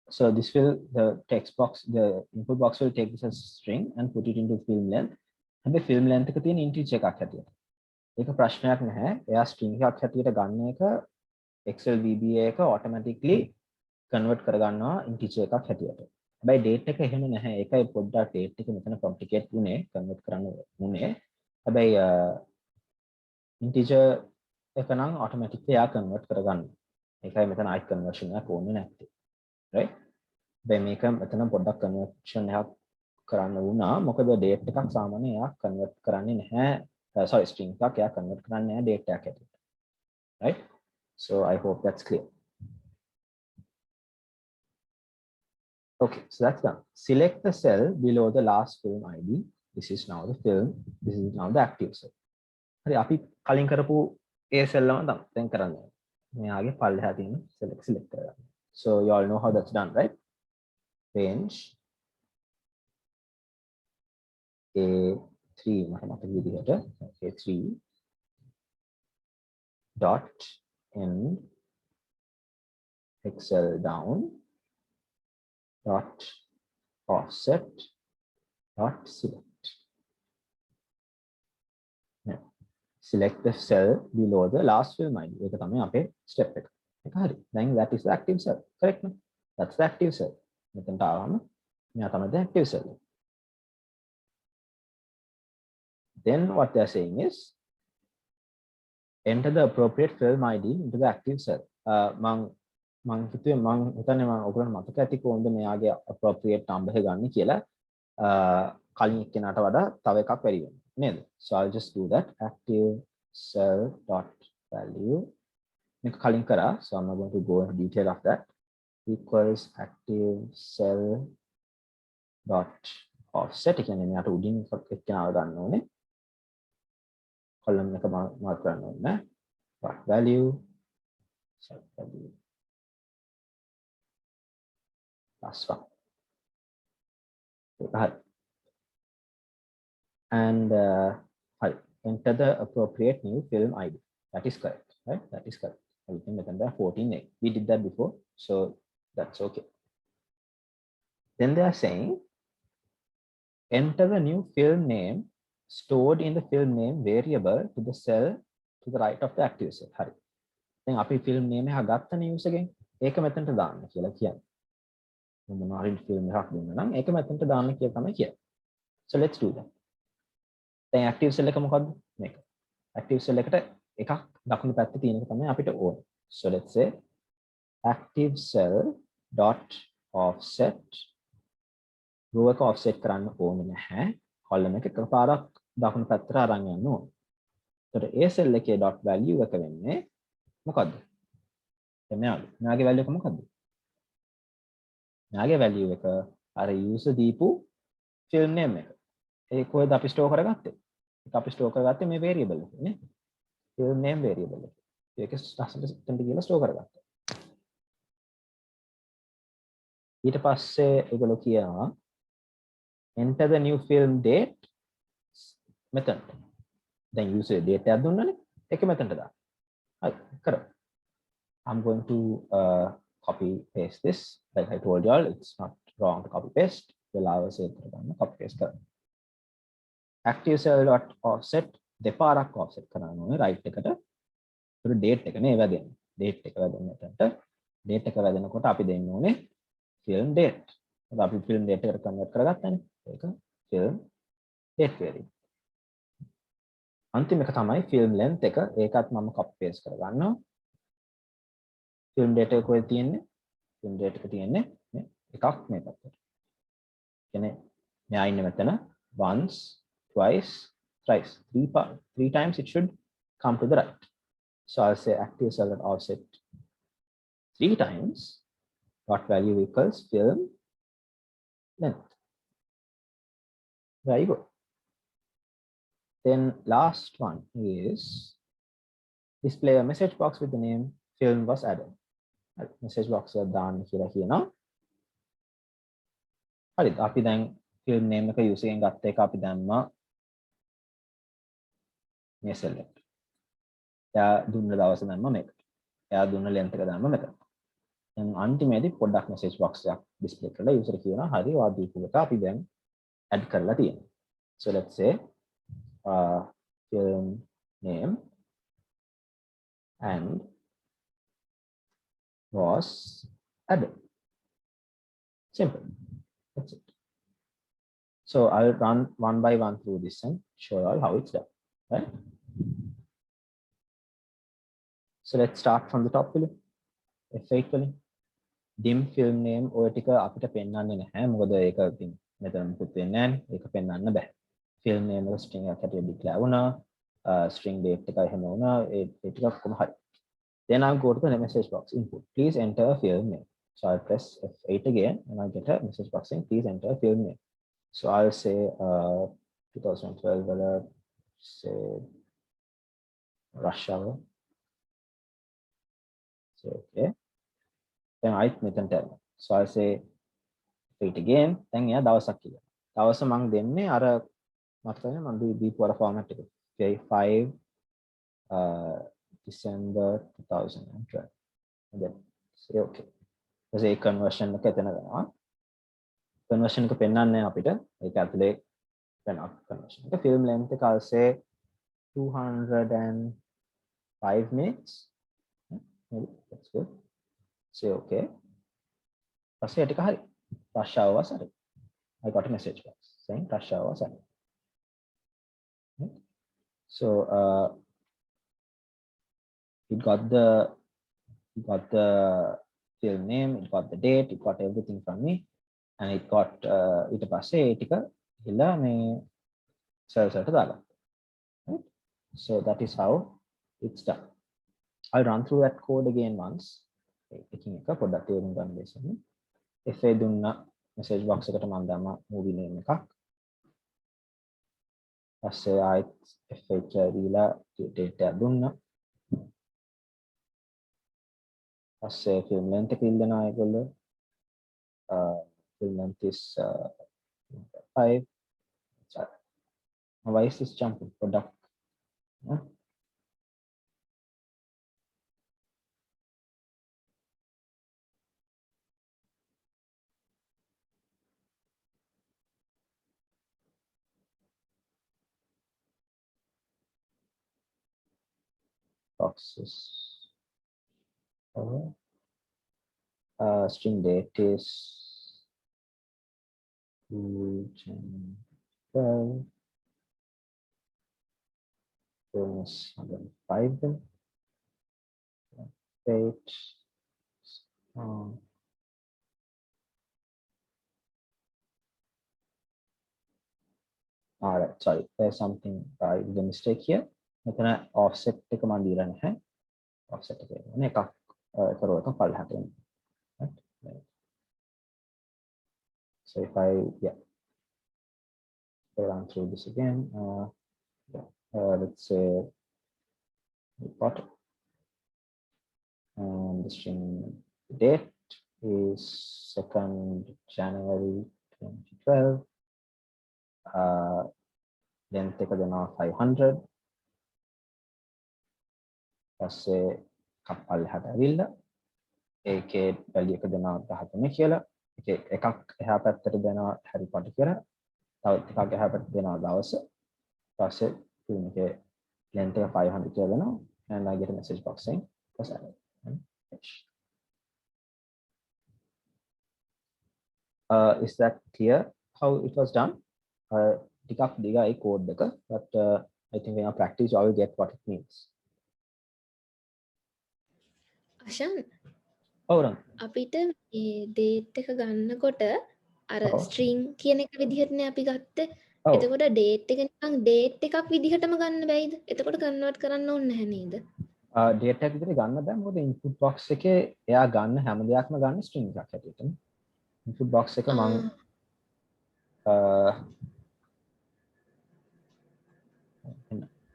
So this will the input box will take this as string and put it into film length. And the film length එක තියෙන integer එකක් හැටියට. ඒක ප්‍රශ්නයක් නැහැ. එයා string එකක් හැටියට ගන්න එක Excel VBA එක automatically convert කරගන්නවා integer එකක් හැටියට. හැබැයි date එක එහෙම නැහැ. ඒකයි පොඩ්ඩක් date එක මෙතන complicate වුනේ convert කරන්න වුනේ. හැබැයි integer එක නම් automatically එයා convert කරගන්නවා. ඒකයි මෙතන i conversion එකක් ඕනේ නැත්තේ. Right? දැන් මේක මෙතන පොඩ්ඩක් conversion එකක් කරන්න වුණා. මොකද date එකක් සාමාන්‍යයෙන් එයා convert කරන්නේ නැහැ. Sorry string එකක් එයා convert කරන්නේ නැහැ date එකක් හැටියට. Right? So I hope that's clear. Okay, so that's done. Select the cell below the last film ID. This is now the film. This is now the active cell. හරි අපි කලින් කරපු ඒ cell එකම දැන් කරන්නේ. මෙයාගේ පල්ලෙහා තියෙන cell එක select කරගන්න. So you all know how that's done, right? Range A3 මට මතක විදිහට A3 dot end Excel down dot offset dot select. Now, select the cell below the last film ID. ඒක තමයි අපේ step එක. ඒක හරි. Then that is the active cell. Correct? No? That's the active cell. මෙතනට ආවම මෙයා තමයි the active cell. Then what they are saying is enter the appropriate film ID into the active cell. මං හිතන්නේ මම ඔයගොල්ලන්ට මතක ඇති කොහොමද මෙයාගේ appropriate number එක ගන්න කියලා කලින් එක්කෙනාට වඩා තව එකක් වැඩි වෙනවා නේද? So I'll just do that active cell dot value මේක කලින් කරා, so I'm not going to go into detail of that. Equals active cell dot offset. කියන්නේ මෙයාට උඩින් එක්කෙනාව ගන්න ඕනේ. column එක මාර්ක් කරන්න ඕනේ. dot value set value last one. And enter the appropriate new film ID. That is correct, right? That is correct. Everything within the 14A. We did that before, so that's okay. Then they are saying enter the new film name stored in the film name variable to the cell to the right of the active cell. Hari. Then අපි film name එක ගත්තනේ use එකෙන්. ඒක මෙතනට දාන්න කියලා කියන්නේ. මොනවා හරි ෆිල්ම් එකක් දුන්නා නම් ඒක මෙතනට දාන්න කියලා තමයි කියන්නේ. So let's do that. දැන් active cell එක මොකද්ද? මේක. active cell එකට එකක් දකුණු පැත්තේ තියෙන එක තමයි අපිට ඕනේ. So let's say active cell dot offset row එක offset කරන්න ඕනේ නැහැ. column එක එකපාරක් දකුණු පැත්තට අරන් යන්න ඕනේ. එතකොට ඒ cell එකේ dot value එක වෙන්නේ මොකද්ද? මෙයාගේ value එක මොකද්ද? මෙයාගේ value එක අර user දීපු film name එක. ඒ කොහෙද අපි store කරගත්තේ? ඒක අපි store කරගත්තේ මේ variable එකේ නේ. film name variable එක. ඒක ලස්සනට කියලා store කරගත්තා. ඊට පස්සේ ඒගොල්ලෝ කියනවා enter the new film date මෙතන. දැන් user date එකක් දුන්නානේ. ඒක මෙතනට දාන්න. හරි කරමු. I'm going to copy paste this. Like I told you all, it's not wrong to copy paste. වෙලාව සේව් කරගන්න copy paste කරන්න. active cell dot offset දෙපාරක් offset කරන්න ඕනේ right එකට. ඒක date එක නේ වැදෙන්නේ. date එක වැදෙන්න එතනට. date එක වැදෙනකොට අපි දෙන්න ඕනේ film date. ඒක අපි film date එකට convert කරගත්තානේ. ඒක film date variable. අන්තිම එක තමයි film length එක. ඒකත් මම copy paste කරගන්නවා. film date එක කොහෙද තියෙන්නේ? film date එක තියෙන්නේ මේ එකක් මේ පැත්තට. කියන්නේ මෙයා ඉන්නේ මෙතන once, twice, thrice. Three times it should come to the right. So I'll say active cell dot offset 3 times. Dot value equals film length. Very good. Then last one is display a message box with the name film was added. Message box එක දාන්න කියලා කියනවා. හරිද? අපි දැන් film name එක user එකෙන් ගත්ත එක අපි දැම්මා මේ cell එකට. එයා දුන්න දවස දැම්මා මේකට. එයා දුන්න length එක දැම්මා මෙතන. දැන් අන්තිමේදී පොඩ්ඩක් message box එකක් display කරලා user කියනවා හරි ඔයා දීපු එක අපි දැන් add කරලා තියෙනවා. So let's say film name and was added. Simple. That's it. So I'll run one by one through this and show you all how it's done. Right? So let's start from the top වලින්. F8 වලින්. dim film name ඔය ටික අපිට පෙන්වන්නේ නැහැ. මොකද ඒක ඉතින් මෙතන මුකුත් වෙන්නේ නැහැ. ඒක පෙන්වන්න බෑ. film name එක string එකක් හැටියට declare වුණා. string date එක එහෙම වුණා. ඒ ටික කොහොම හරි. Then I'll go to the message box input. Please enter a film name. So I'll press F8 again and I'll get a message box saying please enter a film name. So I'll say 2012 say rush hour. So okay. Then I මෙතන tell. So I'll say F8 again. Then yeah දවසක් කියලා. දවස මම දෙන්නේ අර මතකනේ මම දීපු අර format එක. Okay 5 December 2012. And then say okay. So A conversion එක එතන වෙනවා. conversion එක පෙන්වන්නේ අපිට. ඒක ඇතුලේ වෙනවා conversion එක. film length එක I'll say 205 minutes. Maybe that's good. Say okay. පස්සේ ටික හරි. rush hour was added. I got a message box saying rush hour was added. Right? So it got the film name, it got the date, it got everything from me, and it got ඊට පස්සේ ඒ ටික ගිහලා මේ cells වලට දාගත්තා. Right? So that is how it's done. I'll run through that code again once. Taking එක පොඩ්ඩක් තේරුම් ගන්න දෙන්න. FA දුන්නා message box එකට මම දැම්මා movie name එකක්. පස්සේ ආයෙත් FA කියලා date එක දුන්නා. පස්සේ film length එක ඉල්ලනවා ඒගොල්ලෝ. Film length is 5. Sorry. Why is this jumping? Product. Yeah. Boxes. String date is 2 Gen 12 bonus 105 then. Page. All right, sorry, there's something I did a mistake here. මෙතන offset එක මම දීලා නැහැ. Offset එක වෙන එකක් කරවක පල්ලෙහාට එන්න. Right. So if I run through this again, let's say bottom, and the string date is 2nd January 2012. Length එක දෙනවා 500. පස්සේ කප්පල්ලෙහාට ඇවිල්ලා ඒකේ value එක දෙනවා 13 කියලා. ඒකේ එකක් එහා පැත්තට දෙනවා Harry Potter කියලා. තව එකක් එහා පැත්තට දෙනවා දවස. පස්සේ මේකේ length එක 500 කියලා දෙනවා. And I get a message box saying press enter and finish. Is that clear how it was done? ටිකක් දිගයි code එක, but I think when you practice you will get what it means. අෂන් ඔව් රන්. අපිට මේ date එක ගන්නකොට අර ඔව්. string කියන එක විදිහටනේ අපි ගත්තේ. ඔව්. එතකොට date එක නිකන් date එකක් විදිහටම ගන්න බැයිද? එතකොට convert කරන්න ඕනේ නැහැ නේද? data එක විදිහට ගන්න බෑ, මොකද input box එකේ එයා ගන්න හැම දෙයක්ම ගන්න string එකක් හැටියට. input box එක මම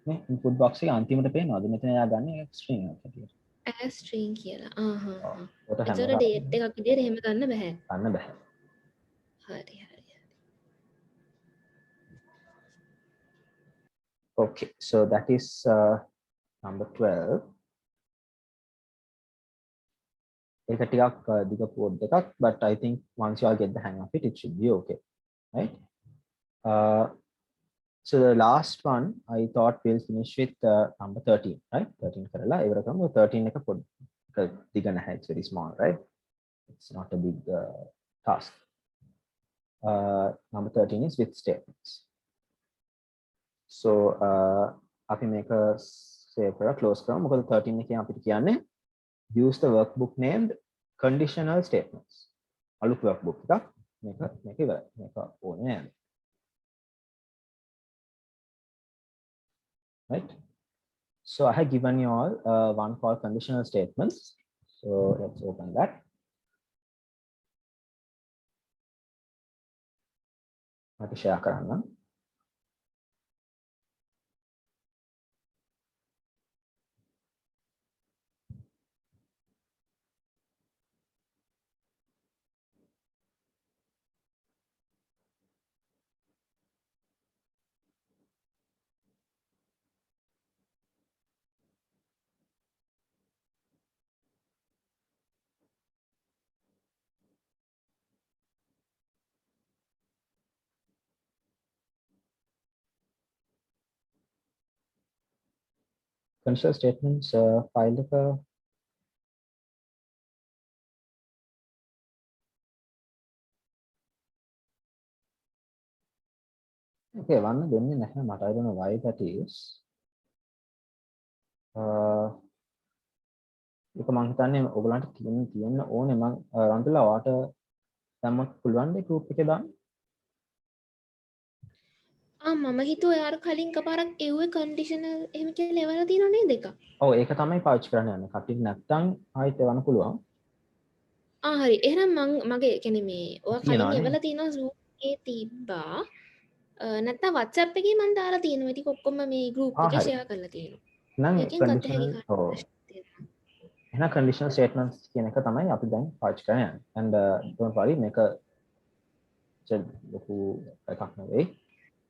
මේ input box එකේ අන්තිමට පේනවද? මෙතන එයා ගන්න string එකක් හැටියට. as string කියලා. ඔතන එතකොට date එකක් විදිහට එහෙම ගන්න බෑ. ගන්න බෑ. හරි. Okay, so that is number 12. ඒක ටිකක් දිග code එකක්, but I think once you all get the hang of it, it should be okay, right? So the last one I thought we'll finish with number 13, right? 13 කරලා ඉවර කරමු. 13 එක පොඩ්ඩක් දිග නැහැ, it's very small, right? It's not a big task. Number 13 is with statements. So අපි මේක save කරලා close කරමු. මොකද 13 එකෙන් අපිට කියන්නේ use the workbook named conditional statements. අලුත් workbook එකක් මේක ඉවරයි. මේක ඕනේ නැහැ. Right? So I have given you all one called conditional statements. So let's open that. අපි share කරන්න. Conditional statements file එක okay වන්න දෙන්නේ නැහැ මට. I don't know why that is. ඒක මම හිතන්නේ ඔයගලන්ට තියෙන්න ඕනේ. මම රන්තුලා ඔයාට දැම්මත් පුළුවන් ද group එකේ දාන්න? මම හිතුවා ඔයාලා කලින් කපාරක් එව්වේ conditional එහෙම කියලා එවලා තියෙනව නේද එක? ඔව් ඒක තමයි පාවිච්චි කරන්න යන්නේ. කටින් නැත්තම් ආයෙත් එවන්න පුළුවන්. හරි. එහෙනම් මගේ කියන්නේ මේ ඔයා කලින් තියෙනවනේ. එවලා තියෙනවා Zoom එකේ තිබ්බා. නැත්නම් WhatsApp එකේ මම දාලා තියෙනවා. ඒක ඔක්කොම මේ group එකේ හරි. share කරලා තියෙනවා. නම් ඒකෙන් ගත්ත හැකි conditional ඔව් එහෙනම් conditional statements කියන එක තමයි අපි දැන් පාවිච්චි කරන්න යන්නේ. And don't worry මේක ලොකු එකක් නෙවෙයි.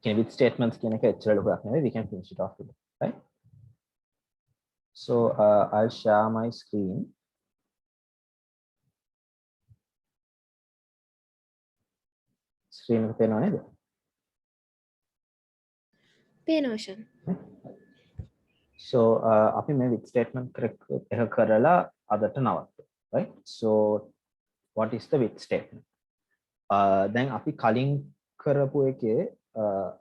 කියන්නේ with statements කියන එක එච්චර ලොකු එකක් නෙවෙයි. We can finish it off today, right? So I'll share my screen. Screen එක පේනව නේද? පේනවා ෂන්. So අපි මේ with statement එක කරලා අදට නවත්තු, right? So what is the with statement? දැන් අපි කලින් කරපු එකේ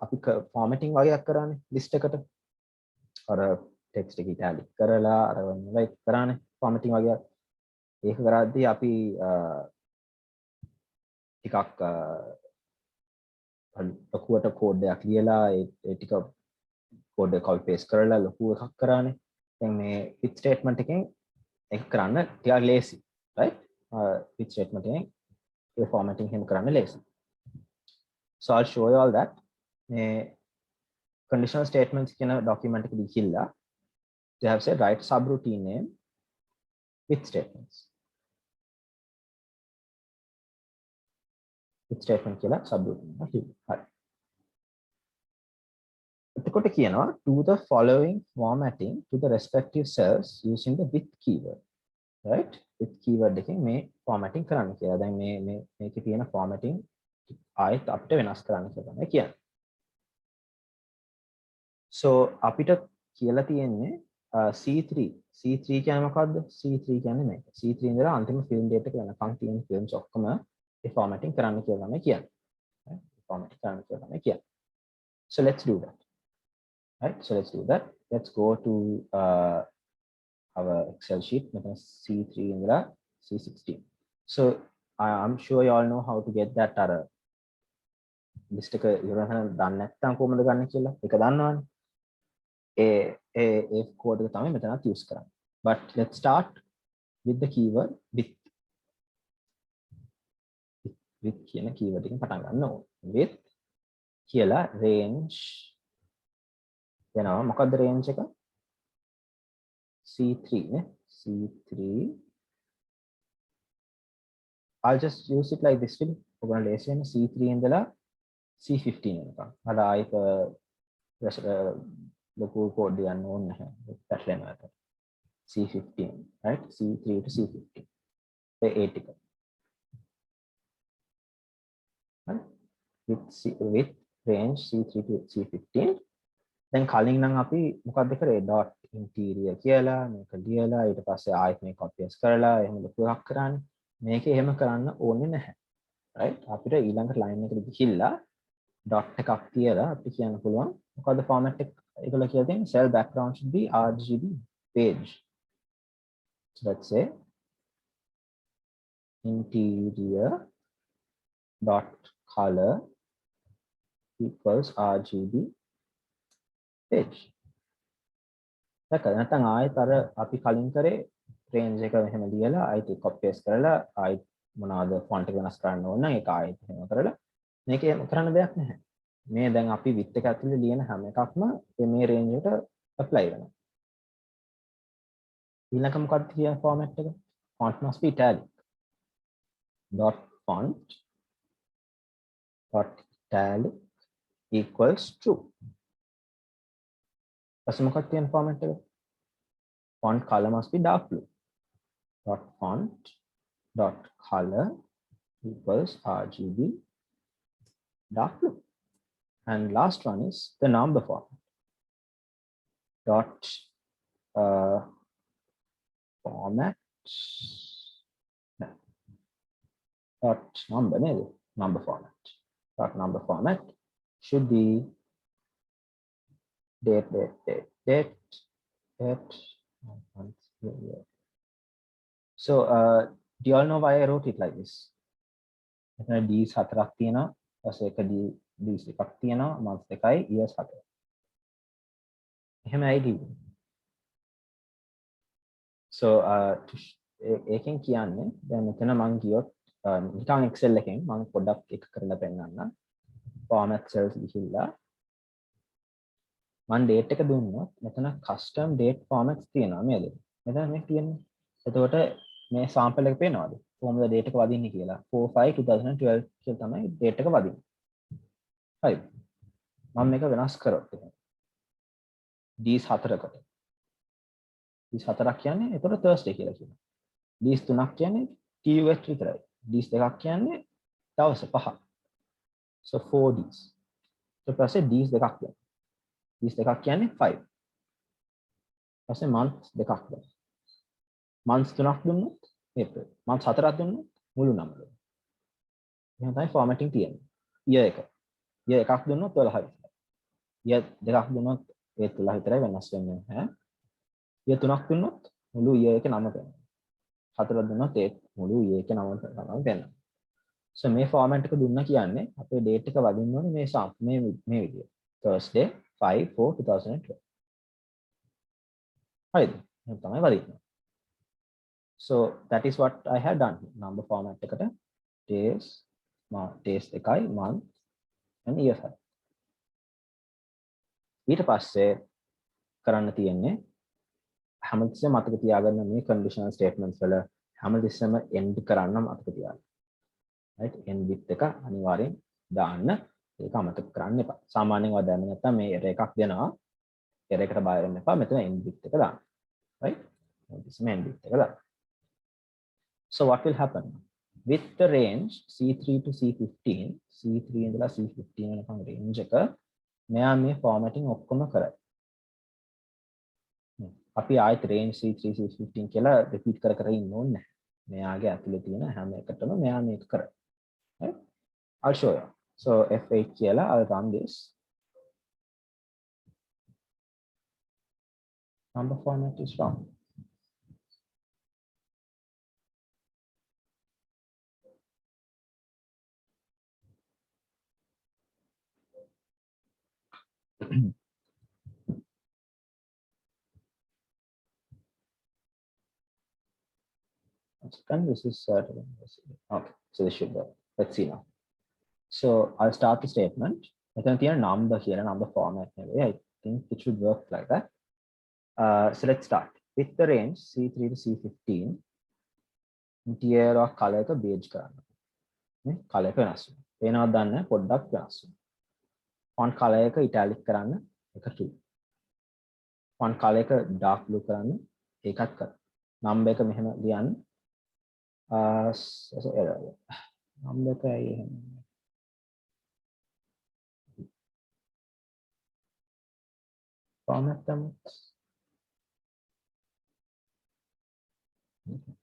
අපි formatting වගේක් කරානේ list එකට. අර text එක italic කරලා අර වගේ කරානේ formatting වගේක්. ඒක කරද්දී අපි ටිකක් ලොකුවට කෝඩ් එකක් ලියලා ඒ ටික කෝඩ් එක copy paste කරලා ලොකු එකක් කරානේ. දැන් මේ with statement එකෙන් ඒක කරන්න ටිකක් ලේසි, right? with statement එකෙන් ඒ formatting එහෙම කරන්න ලේසි. So I'll show you all that. මේ conditional statements කියන document එක ගිහිල්ලා they have said write subroutine name with statements. with statement කියලා subroutine එක හරි. එතකොට කියනවා do the following formatting to the respective cells using the with keyword, right? with keyword එකෙන් මේ formatting කරන්න කියලා. දැන් මේකේ තියෙන formatting ආයෙත් අපිට වෙනස් කරන්න කියලා තමයි කියන්නේ. so අපිට කියලා තියෙන්නේ C3 කියන්නේ මොකද්ද? C3 කියන්නේ මේක. C3 ඉඳලා අන්තිම film date එක වෙනකන් තියෙන films ඔක්කොම ඒ formatting කරන්න කියලා තමයි කියන්නේ. formatting කරන්න කියලා තමයි කියන්නේ. so let's do that. Right, so let's do that. Let's go to our Excel sheet, C3 and C16. So I'm sure you all know how to get that list එක ඉවරන දන්නේ නැත්නම් කොහොමද ගන්න කියලා. ඒක දන්නවනේ. ඒ code එක තමයි මෙතනත් use කරන්නේ. But let's start with the keyword with කියන keyword එකෙන් පටන් ගන්න ඕනේ. with කියලා range දෙනවා. මොකද්ද range එක? C3 නේ. C3. I'll just use it like this really. ඔයගොල්ලෝ ලේසි වෙන C3 ඉඳලා C15 වෙනකම්. අර ආයිත් ලොකු කෝඩ් යන්න ඕනේ නැහැ. පැටලෙනවා ඒක. C15, right? C3 to C15. ඒ ටික. right? with range C3 to C15. දැන් කලින් නම් අපි මොකක්ද කරේ dot interior කියලා මේක ලියලා ඊට පස්සේ ආයෙත් මේක copy paste කරලා එහෙම ලොකු එකක් කරන්නේ. මේක එහෙම කරන්න ඕනේ නැහැ. right? අපිට ඊළඟ line එකට ගිහිල්ලා dot එකක් තියලා අපිට කියන්න පුළුවන් මොකද්ද format එක ඒගොල්ලෝ කියලා තියෙන්නේ cell background should be RGB page. So let's say interior dot color equals RGB page. දැන් නැත්නම් ආයෙත් අර අපි කලින් කරේ range එක එහෙම ලියලා ආයෙත් copy paste කරලා ආයෙත් මොනවාද font එක වෙනස් කරන්න ඕන නම් ඒක ආයෙත් එහෙම කරලා මේක එහෙම කරන්න දෙයක් නැහැ. මේ දැන් අපි with එක ඇතුලේ ලියන හැම එකක්ම මේ range එකට apply වෙනවා. ඊළඟ මොකක්ද කියන format එක? font must be italic. dot font dot italic equals true. පස්සේ මොකක්ද කියන format එක? font color must be dark blue. dot font dot color equals RGB dark blue. And last one is the number format. Dot format dot number format. Dot number format should be date. So do you all know why I wrote it like this? එතන D's 4ක් තියෙනවා. ඊපස්සේ එක D's එකක් තියෙනවා. months 2යි years 4යි. එහෙම ඇයි කිව්වේ? So ඒකෙන් කියන්නේ දැන් මෙතන මම ගියොත් නිකන් Excel එකෙන් මම පොඩ්ඩක් එක කරලා පෙන්නන්නම්. format cells ගිහිල්ලා මම date එක දුන්නොත් මෙතන custom date formats තියෙනවා නේද? මෙතන මේ තියෙන්නේ. එතකොට මේ sample එක පේනවද? කොහොමද date එක වදින්නේ කියලා. 4/5/2012 කියලා තමයි date එක වදින්නේ. හරි. මම මේක වෙනස් කරොත් D's 4කට. D's 4ක් කියන්නේ එතකොට Thursday කියලා කියනවා. D's 3ක් කියන්නේ TUH විතරයි. D's 2ක් කියන්නේ දවස් 5. So 4 D's. ඊට පස්සේ D's 2ක් කියනවා. D's 2ක් කියන්නේ 5. ඊපස්සේ months 2ක් දෙනවා. months 3ක් දුන්නොත් April. months 4ක් දුන්නොත් මුළු නම දෙනවා. එහෙනම් තමයි formatting තියෙන්නේ. year එක. year එකක් දුන්නොත් 12 විතරයි. year දෙකක් දුන්නොත් ඒ 12 විතරයි වෙනස් වෙන්නේ නැහැ. year තුනක් දුන්නොත් මුළු year එකේ නම පෙන්නනවා. හතරක් දුන්නොත් ඒ මුළු year එකේ නම පෙන්නනවා. so මේ format එක දුන්නා කියන්නේ අපේ date එක වදින්න ඕනේ මේ විදියට. Thursday 5/4/2012. හරිද? එහෙනම් තමයි වදින්නේ. So that is what I have done. Number format එකට days එකයි month and year file. ඊට පස්සේ කරන්න තියෙන්නේ හැමතිස්සෙම මතක තියාගන්න මේ conditional statements වල හැමතිස්සෙම end කරන්න මතක තියාගන්න. right? end with එක අනිවාර්යෙන් දාන්න. ඒක අමතක කරන්න එපා. සාමාන්‍යයෙන් ඔය දැනගන්න නැත්නම් මේ error එකක් දෙනවා. error එකට බය වෙන්න එපා. මෙතන end with එක දාන්න. right? හැමතිස්සෙම end with එක දාන්න. So what will happen? With the range C3 to C15, C3 ඉඳලා C15 වෙනකම් range එක මෙයා මේ formatting ඔක්කොම කරයි. අපි ආයෙත් range C3 C15 කියලා repeat කර කර ඉන්න ඕනේ නැහැ. මෙයාගේ ඇතුලේ තියෙන හැම එකටම මෙයා මේක කරයි. right? I'll show you. So F8 කියලා I'll run this. Number format is wrong. This is okay. So this should work. Let's see now. So I'll start the statement. Then the number here, number format. I think it should work like that. So let's start with the range C3 to C15. Interior or color ka beige karana. Color එක වෙනස් වෙනවා. වෙනවද දන්නේ පොඩ්ඩක් වෙනස් වෙනවා. font color එක italic කරන්න එක 2. font color එක dark blue කරන්න ඒකත් කරන්න. number එක මෙහෙම ලියන්න. number එක එහෙම. format them. Okay.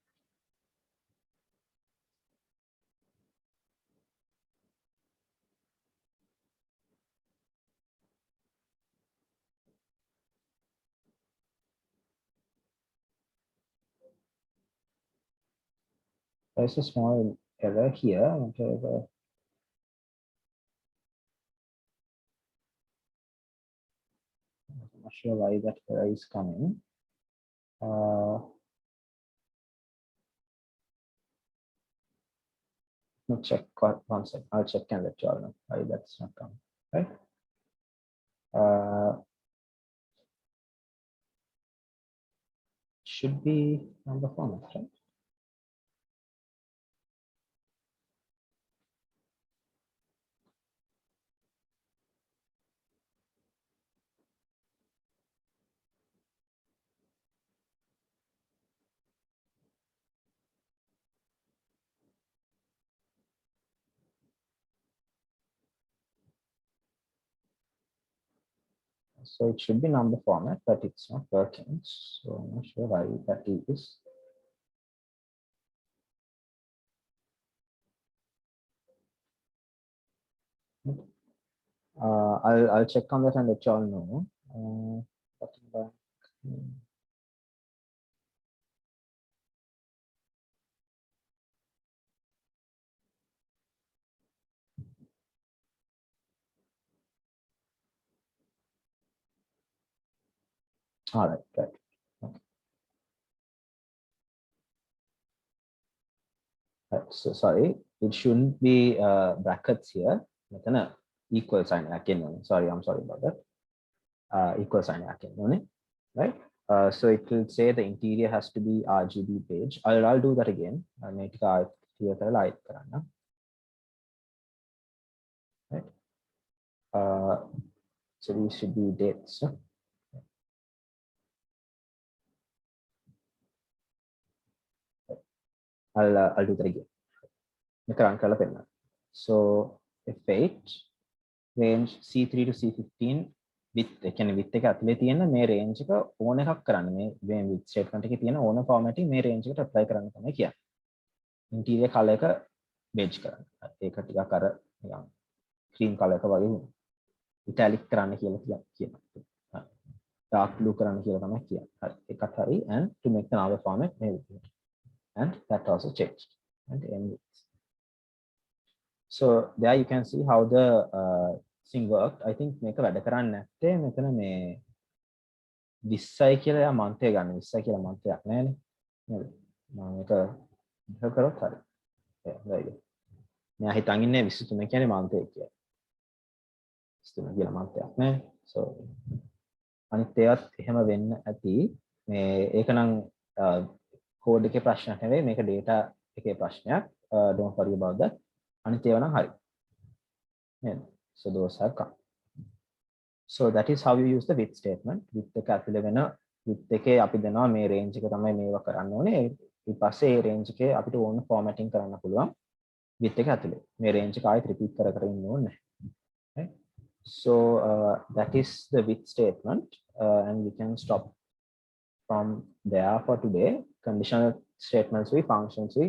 There's a small error here. Okay, I'm not sure why that error is coming. Let me check one second. I'll check and let you all know why that's not coming. Right? Should be number format, right? So it should be number format, but it's not working. So I'm not sure why that is. I'll check on that and let you all know. All right, good. Okay. Right, so sorry, it shouldn't be brackets here. Equal sign again. Sorry, I'm sorry about that. Equal sign again, right? So it will say the interior has to be RGB page. I'll do that again. I'll make it clear. Right? So these should be dates. I'll do that again. So F8 range C3 to C15 with with එක ඇතුලේ තියෙන මේ range එක ඕන එකක් කරන්න මේ with statement එකේ තියෙන ඕන formatting මේ range එකට apply කරන්න තමයි කියන්නේ. interior color එක බේජ් කරන්න. ඒක ටිකක් අර නිකන් ක්‍රීම් කලර් එක වගේ වුණා. ඉටැලික් කරන්න කියලා කියනවා. dark blue කරන්න කියලා තමයි කියන්නේ. හරි. ඒකත් හරි. And to make the number format මේ විදිහට. And that also changed. And end with. So there you can see how the thing worked. I think මේක වැඩ කරන්නේ නැත්තේ මෙතන මේ 20යි කියලා යා මන්තය ගන්න. 20යි කියලා මන්තයක් නැහැනේ. නේද? මම මේක ඉහළ කරොත් හරි. හරිද? මෙයා හිතන් ඉන්නේ 23 කියන්නේ මන්තය කියලා. 23 කියලා මන්තයක් නෑ. So අනිත් ඒවත් එහෙම වෙන්න ඇති. මේ ඒක නම් කෝඩ් එකේ ප්‍රශ්නයක් නෙවෙයි. මේක data එකේ ප්‍රශ්නයක්. Don't worry about that. අනිත් ඒවා නම් හරි. නේද? So those have come. So that is how you use the with statement. With එක ඇතුලේ වෙන with එකේ අපි දෙනවා මේ range එක තමයි මේවා කරන්න ඕනේ. ඊට පස්සේ ඒ range එකේ අපිට ඕන formatting කරන්න පුළුවන් with එක ඇතුලේ. මේ range එක ආයෙත් repeat කර කර ඉන්න ඕනේ නැහැ. Right? So that is the with statement, and we can stop from there for today. Conditional statements we functions we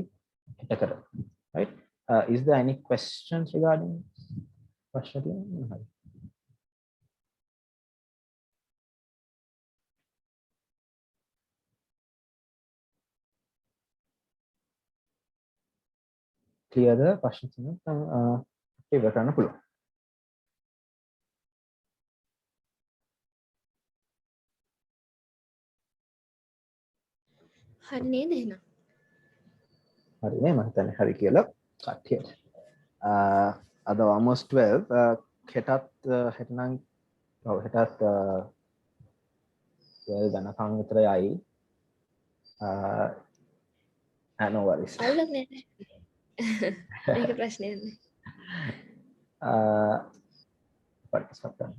etc. Right? Is there any questions regarding question? Clear the questions ඉවර කරන්න පුළුවන්. හරි නේද එහෙනම්? හරි නේ මම හිතන්නේ හරි කියලා කට්ටියට. අද almost 12 හෙටනම් ඔව් හෙටත් 12 දනකම් විතර යයි. no worries. අවුලක් නැහැ. මේක ප්‍රශ්නයක් නෑ. But it's not done.